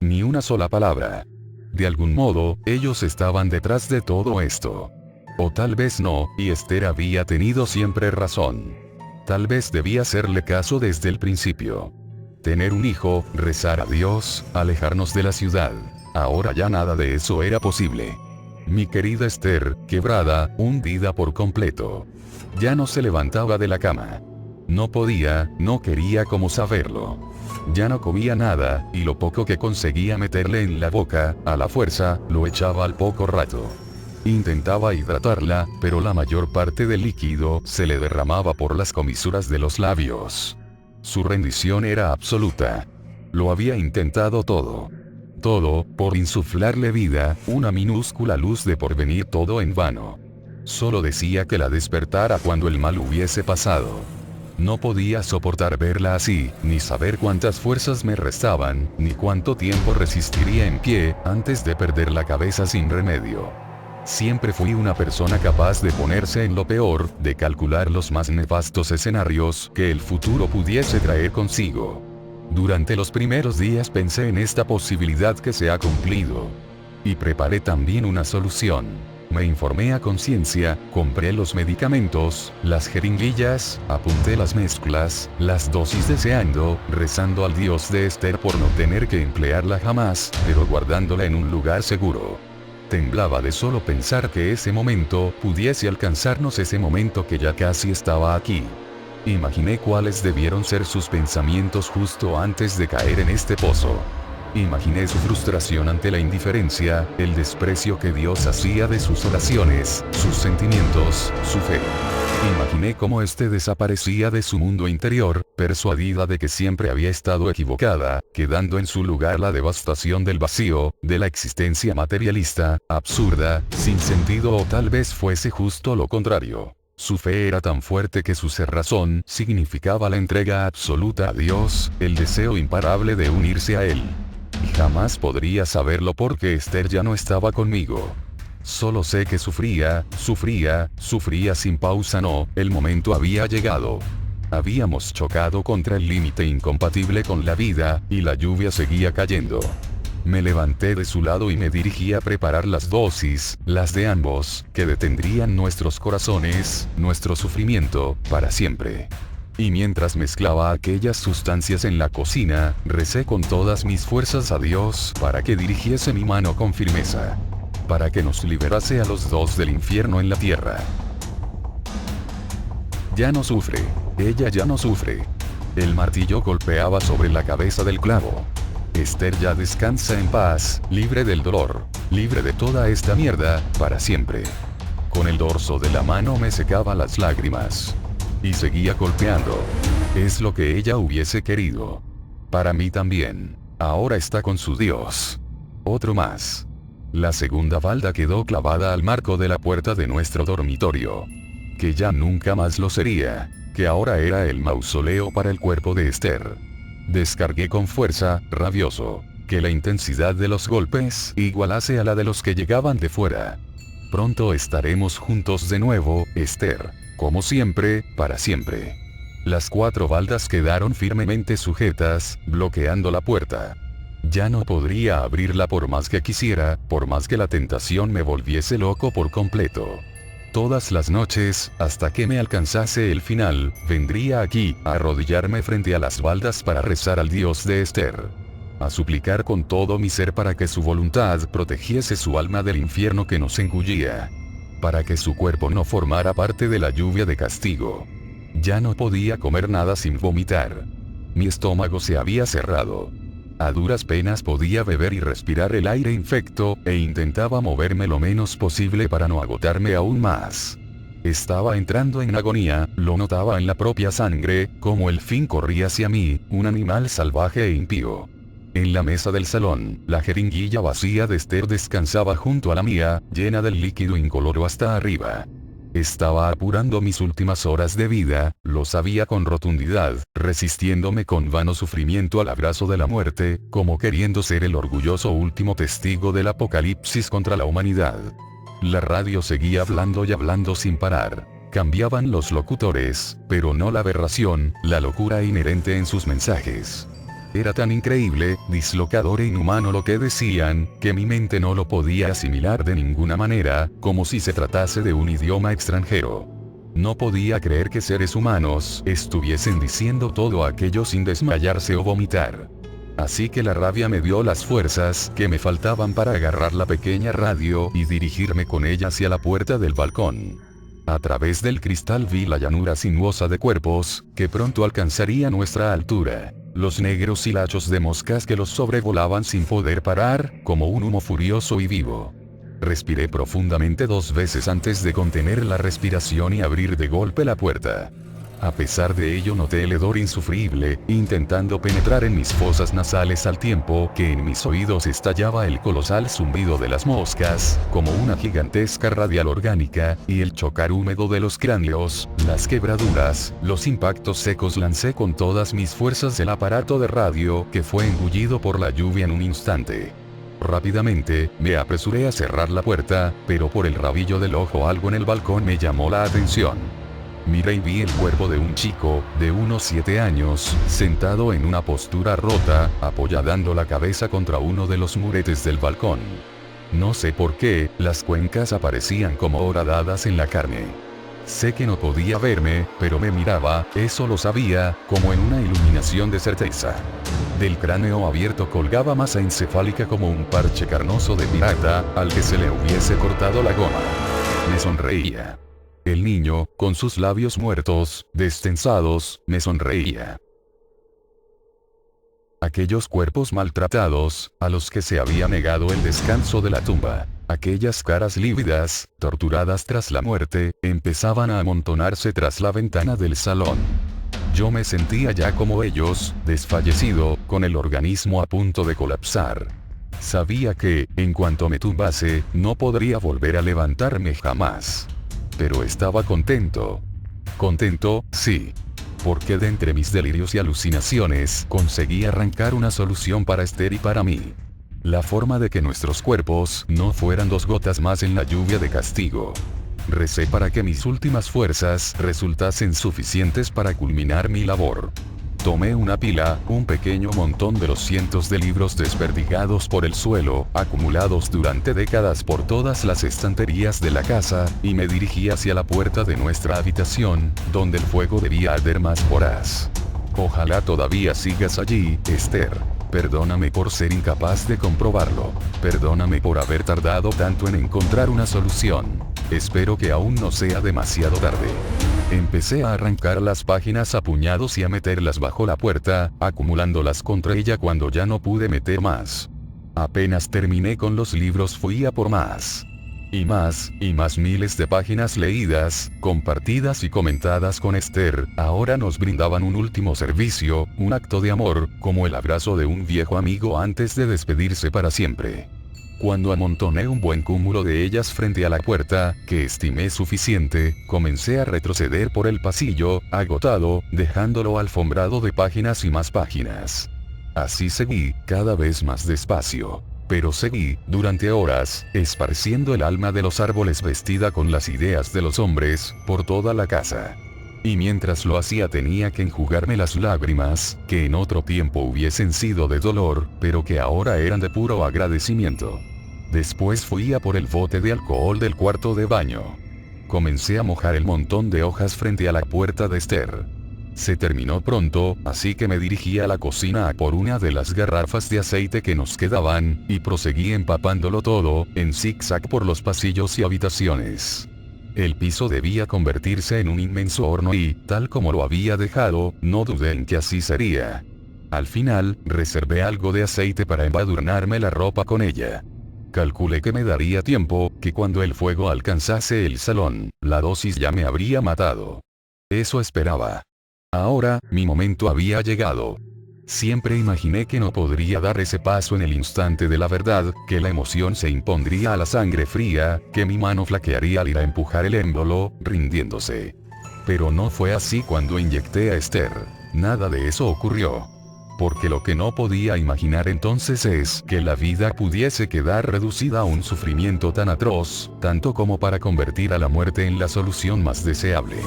[SPEAKER 1] Ni una sola palabra. De algún modo, ellos estaban detrás de todo esto. O tal vez no, y Esther había tenido siempre razón. Tal vez debía hacerle caso desde el principio. Tener un hijo, rezar a Dios, alejarnos de la ciudad. Ahora ya nada de eso era posible. Mi querida Esther, quebrada, hundida por completo. Ya no se levantaba de la cama. No podía, no quería como saberlo. Ya no comía nada, y lo poco que conseguía meterle en la boca, a la fuerza, lo echaba al poco rato. Intentaba hidratarla, pero la mayor parte del líquido se le derramaba por las comisuras de los labios. Su rendición era absoluta. Lo había intentado todo. Todo, por insuflarle vida, una minúscula luz de porvenir, todo en vano. Solo decía que la despertara cuando el mal hubiese pasado. No podía soportar verla así, ni saber cuántas fuerzas me restaban, ni cuánto tiempo resistiría en pie, antes de perder la cabeza sin remedio. Siempre fui una persona capaz de ponerse en lo peor, de calcular los más nefastos escenarios que el futuro pudiese traer consigo. Durante los primeros días pensé en esta posibilidad que se ha cumplido. Y preparé también una solución. Me informé a conciencia, compré los medicamentos, las jeringuillas, apunté las mezclas, las dosis, deseando, rezando al Dios de Esther por no tener que emplearla jamás, pero guardándola en un lugar seguro. Temblaba de solo pensar que ese momento pudiese alcanzarnos, ese momento que ya casi estaba aquí. Imaginé cuáles debieron ser sus pensamientos justo antes de caer en este pozo. Imaginé su frustración ante la indiferencia, el desprecio que Dios hacía de sus oraciones, sus sentimientos, su fe. Imaginé cómo este desaparecía de su mundo interior, persuadida de que siempre había estado equivocada, quedando en su lugar la devastación del vacío, de la existencia materialista, absurda, sin sentido, o tal vez fuese justo lo contrario. Su fe era tan fuerte que su cerrazón significaba la entrega absoluta a Dios, el deseo imparable de unirse a Él. Y jamás podría saberlo porque Esther ya no estaba conmigo. Solo sé que sufría sin pausa. No, el momento había llegado. Habíamos chocado contra el límite incompatible con la vida, y la lluvia seguía cayendo. Me levanté de su lado y me dirigí a preparar las dosis, las de ambos, que detendrían nuestros corazones, nuestro sufrimiento, para siempre. Y mientras mezclaba aquellas sustancias en la cocina, recé con todas mis fuerzas a Dios para que dirigiese mi mano con firmeza. Para que nos liberase a los dos del infierno en la tierra. Ya no sufre. Ella ya no sufre. El martillo golpeaba sobre la cabeza del clavo. Esther ya descansa en paz, libre del dolor, libre de toda esta mierda, para siempre. Con el dorso de la mano me secaba las lágrimas. Y seguía golpeando. Es lo que ella hubiese querido. Para mí también. Ahora está con su Dios. Otro más. La segunda balda quedó clavada al marco de la puerta de nuestro dormitorio. Que ya nunca más lo sería, que ahora era el mausoleo para el cuerpo de Esther. Descargué con fuerza, rabioso, que la intensidad de los golpes igualase a la de los que llegaban de fuera. Pronto estaremos juntos de nuevo, Esther, como siempre, para siempre. Las 4 baldas quedaron firmemente sujetas, bloqueando la puerta. Ya no podría abrirla por más que quisiera, por más que la tentación me volviese loco por completo. Todas las noches, hasta que me alcanzase el final, vendría aquí, a arrodillarme frente a las baldas para rezar al Dios de Esther. a suplicar con todo mi ser para que su voluntad protegiese su alma del infierno que nos engullía, para que su cuerpo no formara parte de la lluvia de castigo. Ya no podía comer nada sin vomitar. Mi estómago se había cerrado. A duras penas podía beber y respirar el aire infecto, e intentaba moverme lo menos posible para no agotarme aún más. Estaba entrando en agonía, lo notaba en la propia sangre, como el fin corría hacia mí, un animal salvaje e impío. En la mesa del salón, la jeringuilla vacía de Esther descansaba junto a la mía, llena del líquido incoloro hasta arriba. Estaba apurando mis últimas horas de vida, lo sabía con rotundidad, resistiéndome con vano sufrimiento al abrazo de la muerte, como queriendo ser el orgulloso último testigo del apocalipsis contra la humanidad. La radio seguía hablando y hablando sin parar. Cambiaban los locutores, pero no la aberración, la locura inherente en sus mensajes. Era tan increíble, dislocador e inhumano lo que decían, que mi mente no lo podía asimilar de ninguna manera, como si se tratase de un idioma extranjero. No podía creer que seres humanos estuviesen diciendo todo aquello sin desmayarse o vomitar. Así que la rabia me dio las fuerzas que me faltaban para agarrar la pequeña radio y dirigirme con ella hacia la puerta del balcón. A través del cristal vi la llanura sinuosa de cuerpos, que pronto alcanzaría nuestra altura. Los negros hilachos de moscas que los sobrevolaban sin poder parar, como un humo furioso y vivo. Respiré profundamente 2 veces antes de contener la respiración y abrir de golpe la puerta. A pesar de ello noté el hedor insufrible, intentando penetrar en mis fosas nasales al tiempo que en mis oídos estallaba el colosal zumbido de las moscas, como una gigantesca radial orgánica, y el chocar húmedo de los cráneos, las quebraduras, los impactos secos. Lancé con todas mis fuerzas el aparato de radio, que fue engullido por la lluvia en un instante. Rápidamente, me apresuré a cerrar la puerta, pero por el rabillo del ojo algo en el balcón me llamó la atención. Miré y vi el cuerpo de un chico, de unos 7 años, sentado en una postura rota, apoyando la cabeza contra uno de los muretes del balcón. No sé por qué, las cuencas aparecían como horadadas en la carne. Sé que no podía verme, pero me miraba, eso lo sabía, como en una iluminación de certeza. Del cráneo abierto colgaba masa encefálica como un parche carnoso de pirata, al que se le hubiese cortado la goma. Me sonreía. El niño, con sus labios muertos, destensados, me sonreía. Aquellos cuerpos maltratados, a los que se había negado el descanso de la tumba, aquellas caras lívidas, torturadas tras la muerte, empezaban a amontonarse tras la ventana del salón. Yo me sentía ya como ellos, desfallecido, con el organismo a punto de colapsar. Sabía que, en cuanto me tumbase, no podría volver a levantarme jamás. Pero estaba contento. Contento, sí. Porque de entre mis delirios y alucinaciones conseguí arrancar una solución para Esther y para mí. La forma de que nuestros cuerpos no fueran 2 gotas más en la lluvia de castigo. Recé para que mis últimas fuerzas resultasen suficientes para culminar mi labor. Tomé una pila, un pequeño montón de los cientos de libros desperdigados por el suelo, acumulados durante décadas por todas las estanterías de la casa, y me dirigí hacia la puerta de nuestra habitación, donde el fuego debía arder más voraz. Ojalá todavía sigas allí, Esther. Perdóname por ser incapaz de comprobarlo. Perdóname por haber tardado tanto en encontrar una solución. Espero que aún no sea demasiado tarde. Empecé a arrancar las páginas a puñados y a meterlas bajo la puerta, acumulándolas contra ella cuando ya no pude meter más. Apenas terminé con los libros fui a por más. Y más miles de páginas leídas, compartidas y comentadas con Esther, ahora nos brindaban un último servicio, un acto de amor, como el abrazo de un viejo amigo antes de despedirse para siempre. Cuando amontoné un buen cúmulo de ellas frente a la puerta, que estimé suficiente, comencé a retroceder por el pasillo, agotado, dejándolo alfombrado de páginas y más páginas. Así seguí, cada vez más despacio. Pero seguí, durante horas, esparciendo el alma de los árboles vestida con las ideas de los hombres, por toda la casa. Y mientras lo hacía tenía que enjugarme las lágrimas, que en otro tiempo hubiesen sido de dolor, pero que ahora eran de puro agradecimiento. Después fui a por el bote de alcohol del cuarto de baño. Comencé a mojar el montón de hojas frente a la puerta de Esther. Se terminó pronto, así que me dirigí a la cocina a por una de las garrafas de aceite que nos quedaban, y proseguí empapándolo todo, en zigzag por los pasillos y habitaciones. El piso debía convertirse en un inmenso horno y, tal como lo había dejado, no dudé en que así sería. Al final, reservé algo de aceite para embadurnarme la ropa con ella. Calculé que me daría tiempo, que cuando el fuego alcanzase el salón, la dosis ya me habría matado. Eso esperaba. Ahora, mi momento había llegado. Siempre imaginé que no podría dar ese paso en el instante de la verdad, que la emoción se impondría a la sangre fría, que mi mano flaquearía al ir a empujar el émbolo, rindiéndose. Pero no fue así cuando inyecté a Esther. Nada de eso ocurrió. Porque lo que no podía imaginar entonces es que la vida pudiese quedar reducida a un sufrimiento tan atroz, tanto como para convertir a la muerte en la solución más deseable.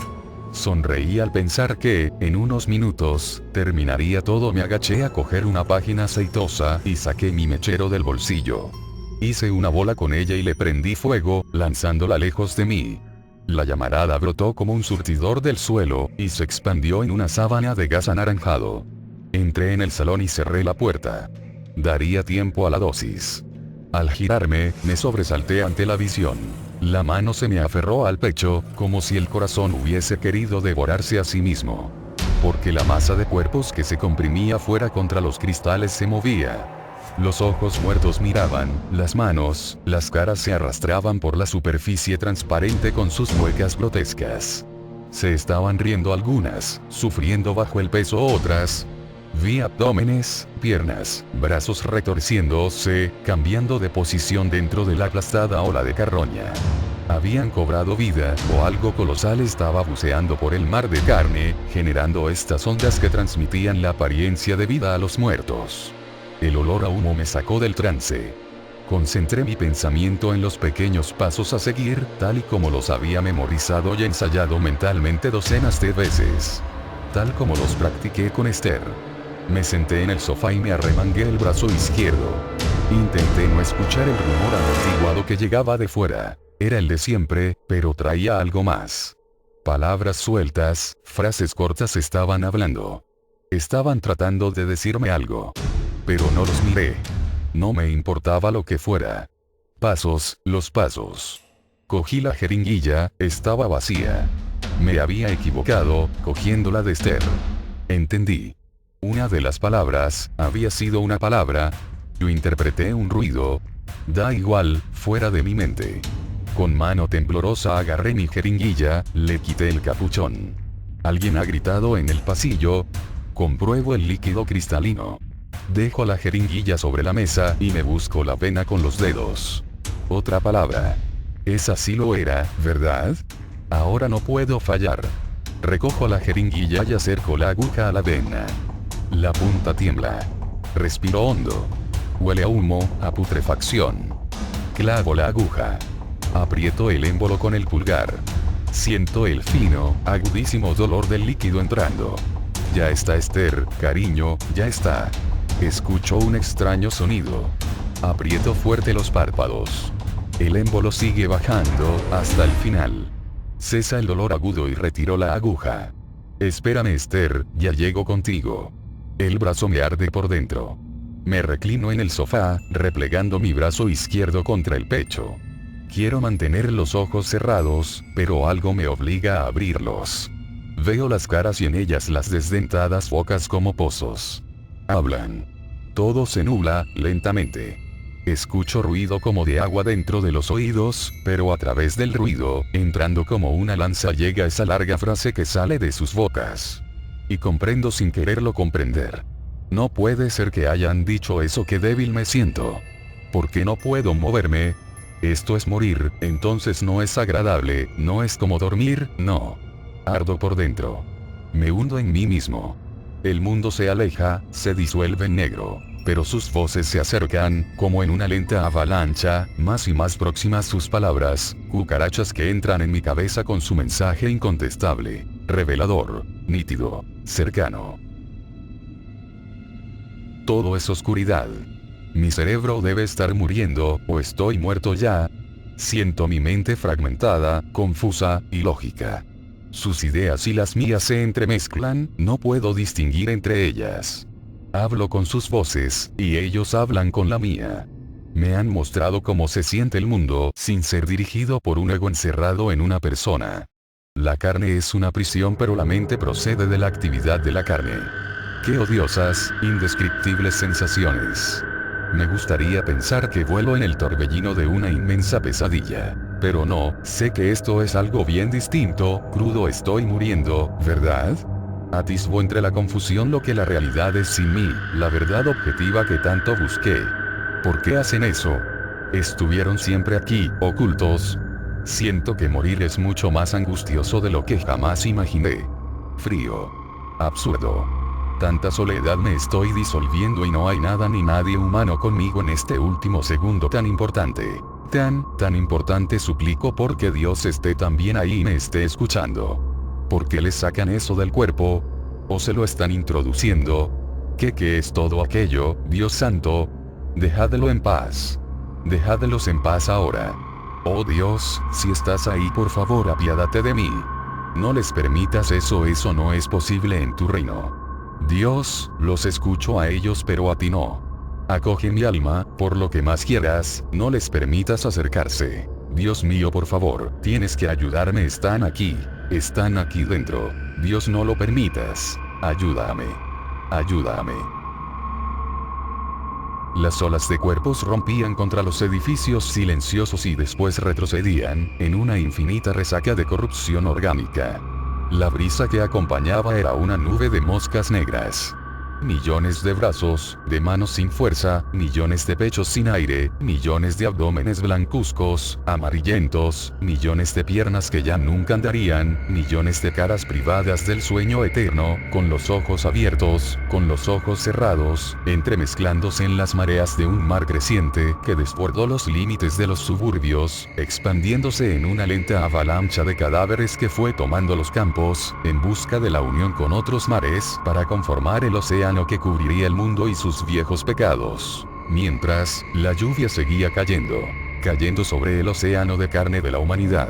[SPEAKER 1] Sonreí al pensar que, en unos minutos, terminaría todo. Me agaché a coger una página aceitosa y saqué mi mechero del bolsillo. Hice una bola con ella y le prendí fuego, lanzándola lejos de mí. La llamarada brotó como un surtidor del suelo, y se expandió en una sábana de gas anaranjado. Entré en el salón y cerré la puerta. Daría tiempo a la dosis. Al girarme, me sobresalté ante la visión. La mano se me aferró al pecho, como si el corazón hubiese querido devorarse a sí mismo. Porque la masa de cuerpos que se comprimía fuera contra los cristales se movía. Los ojos muertos miraban, las manos, las caras se arrastraban por la superficie transparente con sus muecas grotescas. Se estaban riendo algunas, sufriendo bajo el peso otras. Vi abdómenes, piernas, brazos retorciéndose, cambiando de posición dentro de la aplastada ola de carroña. Habían cobrado vida, o algo colosal estaba buceando por el mar de carne, generando estas ondas que transmitían la apariencia de vida a los muertos. El olor a humo me sacó del trance. Concentré mi pensamiento en los pequeños pasos a seguir, tal y como los había memorizado y ensayado mentalmente docenas de veces. Tal como los practiqué con Esther. Me senté en el sofá y me arremangué el brazo izquierdo. Intenté no escuchar el rumor amortiguado que llegaba de fuera. Era el de siempre, pero traía algo más. Palabras sueltas, frases cortas estaban hablando. Estaban tratando de decirme algo. Pero no los miré. No me importaba lo que fuera. Pasos, los pasos. Cogí la jeringuilla, estaba vacía. Me había equivocado, cogiéndola de Esther. Entendí. Una de las palabras, había sido una palabra. Yo interpreté un ruido. Da igual, fuera de mi mente. Con mano temblorosa agarré mi jeringuilla, le quité el capuchón. Alguien ha gritado en el pasillo. Compruebo el líquido cristalino. Dejo la jeringuilla sobre la mesa y me busco la vena con los dedos. Otra palabra. Esa sí lo era, ¿verdad? Ahora no puedo fallar. Recojo la jeringuilla y acerco la aguja a la vena. La punta tiembla. Respiro hondo. Huele a humo, a putrefacción. Clavo la aguja. Aprieto el émbolo con el pulgar. Siento el fino, agudísimo dolor del líquido entrando. Ya está Esther, cariño, ya está. Escucho un extraño sonido. Aprieto fuerte los párpados. El émbolo sigue bajando, hasta el final. Cesa el dolor agudo y retiro la aguja. Espérame Esther, ya llego contigo. El brazo me arde por dentro. Me reclino en el sofá, replegando mi brazo izquierdo contra el pecho. Quiero mantener los ojos cerrados, pero algo me obliga a abrirlos. Veo las caras y en ellas las desdentadas bocas como pozos. Hablan. Todo se nubla, lentamente. Escucho ruido como de agua dentro de los oídos, pero a través del ruido, entrando como una lanza llega esa larga frase que sale de sus bocas. Y comprendo sin quererlo comprender. No puede ser que hayan dicho eso, que débil me siento. ¿Por qué no puedo moverme? Esto es morir, entonces no es agradable, no es como dormir, no. Ardo por dentro. Me hundo en mí mismo. El mundo se aleja, se disuelve en negro, pero sus voces se acercan, como en una lenta avalancha, más y más próximas sus palabras, cucarachas que entran en mi cabeza con su mensaje incontestable, revelador, nítido, cercano. Todo es oscuridad. Mi cerebro debe estar muriendo, o estoy muerto ya. Siento mi mente fragmentada, confusa, ilógica. Sus ideas y las mías se entremezclan, no puedo distinguir entre ellas. Hablo con sus voces, y ellos hablan con la mía. Me han mostrado cómo se siente el mundo sin ser dirigido por un ego encerrado en una persona. La carne es una prisión, pero la mente procede de la actividad de la carne. Qué odiosas, indescriptibles sensaciones. Me gustaría pensar que vuelo en el torbellino de una inmensa pesadilla. Pero no, sé que esto es algo bien distinto, crudo estoy muriendo, ¿verdad? Atisbo entre la confusión lo que la realidad es sin mí, la verdad objetiva que tanto busqué. ¿Por qué hacen eso? Estuvieron siempre aquí, ocultos. Siento que morir es mucho más angustioso de lo que jamás imaginé. Frío. Absurdo. Tanta soledad, me estoy disolviendo y no hay nada ni nadie humano conmigo en este último segundo tan importante. Tan importante, suplico porque Dios esté también ahí y me esté escuchando. ¿Por qué les sacan eso del cuerpo? ¿O se lo están introduciendo? ¿Qué es todo aquello, Dios santo? Dejadlo en paz. Dejadlos en paz ahora. Oh Dios, si estás ahí, por favor apiádate de mí. No les permitas eso no es posible en tu reino. Dios, los escucho a ellos pero a ti no. Acoge mi alma, por lo que más quieras, no les permitas acercarse. Dios mío, por favor, tienes que ayudarme, están aquí dentro. Dios, no lo permitas. Ayúdame. Ayúdame. Las olas de cuerpos rompían contra los edificios silenciosos y después retrocedían, en una infinita resaca de corrupción orgánica. La brisa que acompañaba era una nube de moscas negras. Millones de brazos, de manos sin fuerza, millones de pechos sin aire, millones de abdómenes blancuzcos, amarillentos, millones de piernas que ya nunca andarían, millones de caras privadas del sueño eterno, con los ojos abiertos, con los ojos cerrados, entremezclándose en las mareas de un mar creciente que desbordó los límites de los suburbios, expandiéndose en una lenta avalancha de cadáveres que fue tomando los campos, en busca de la unión con otros mares, para conformar el océano que cubriría el mundo y sus viejos pecados. Mientras, la lluvia seguía cayendo sobre el océano de carne de la humanidad.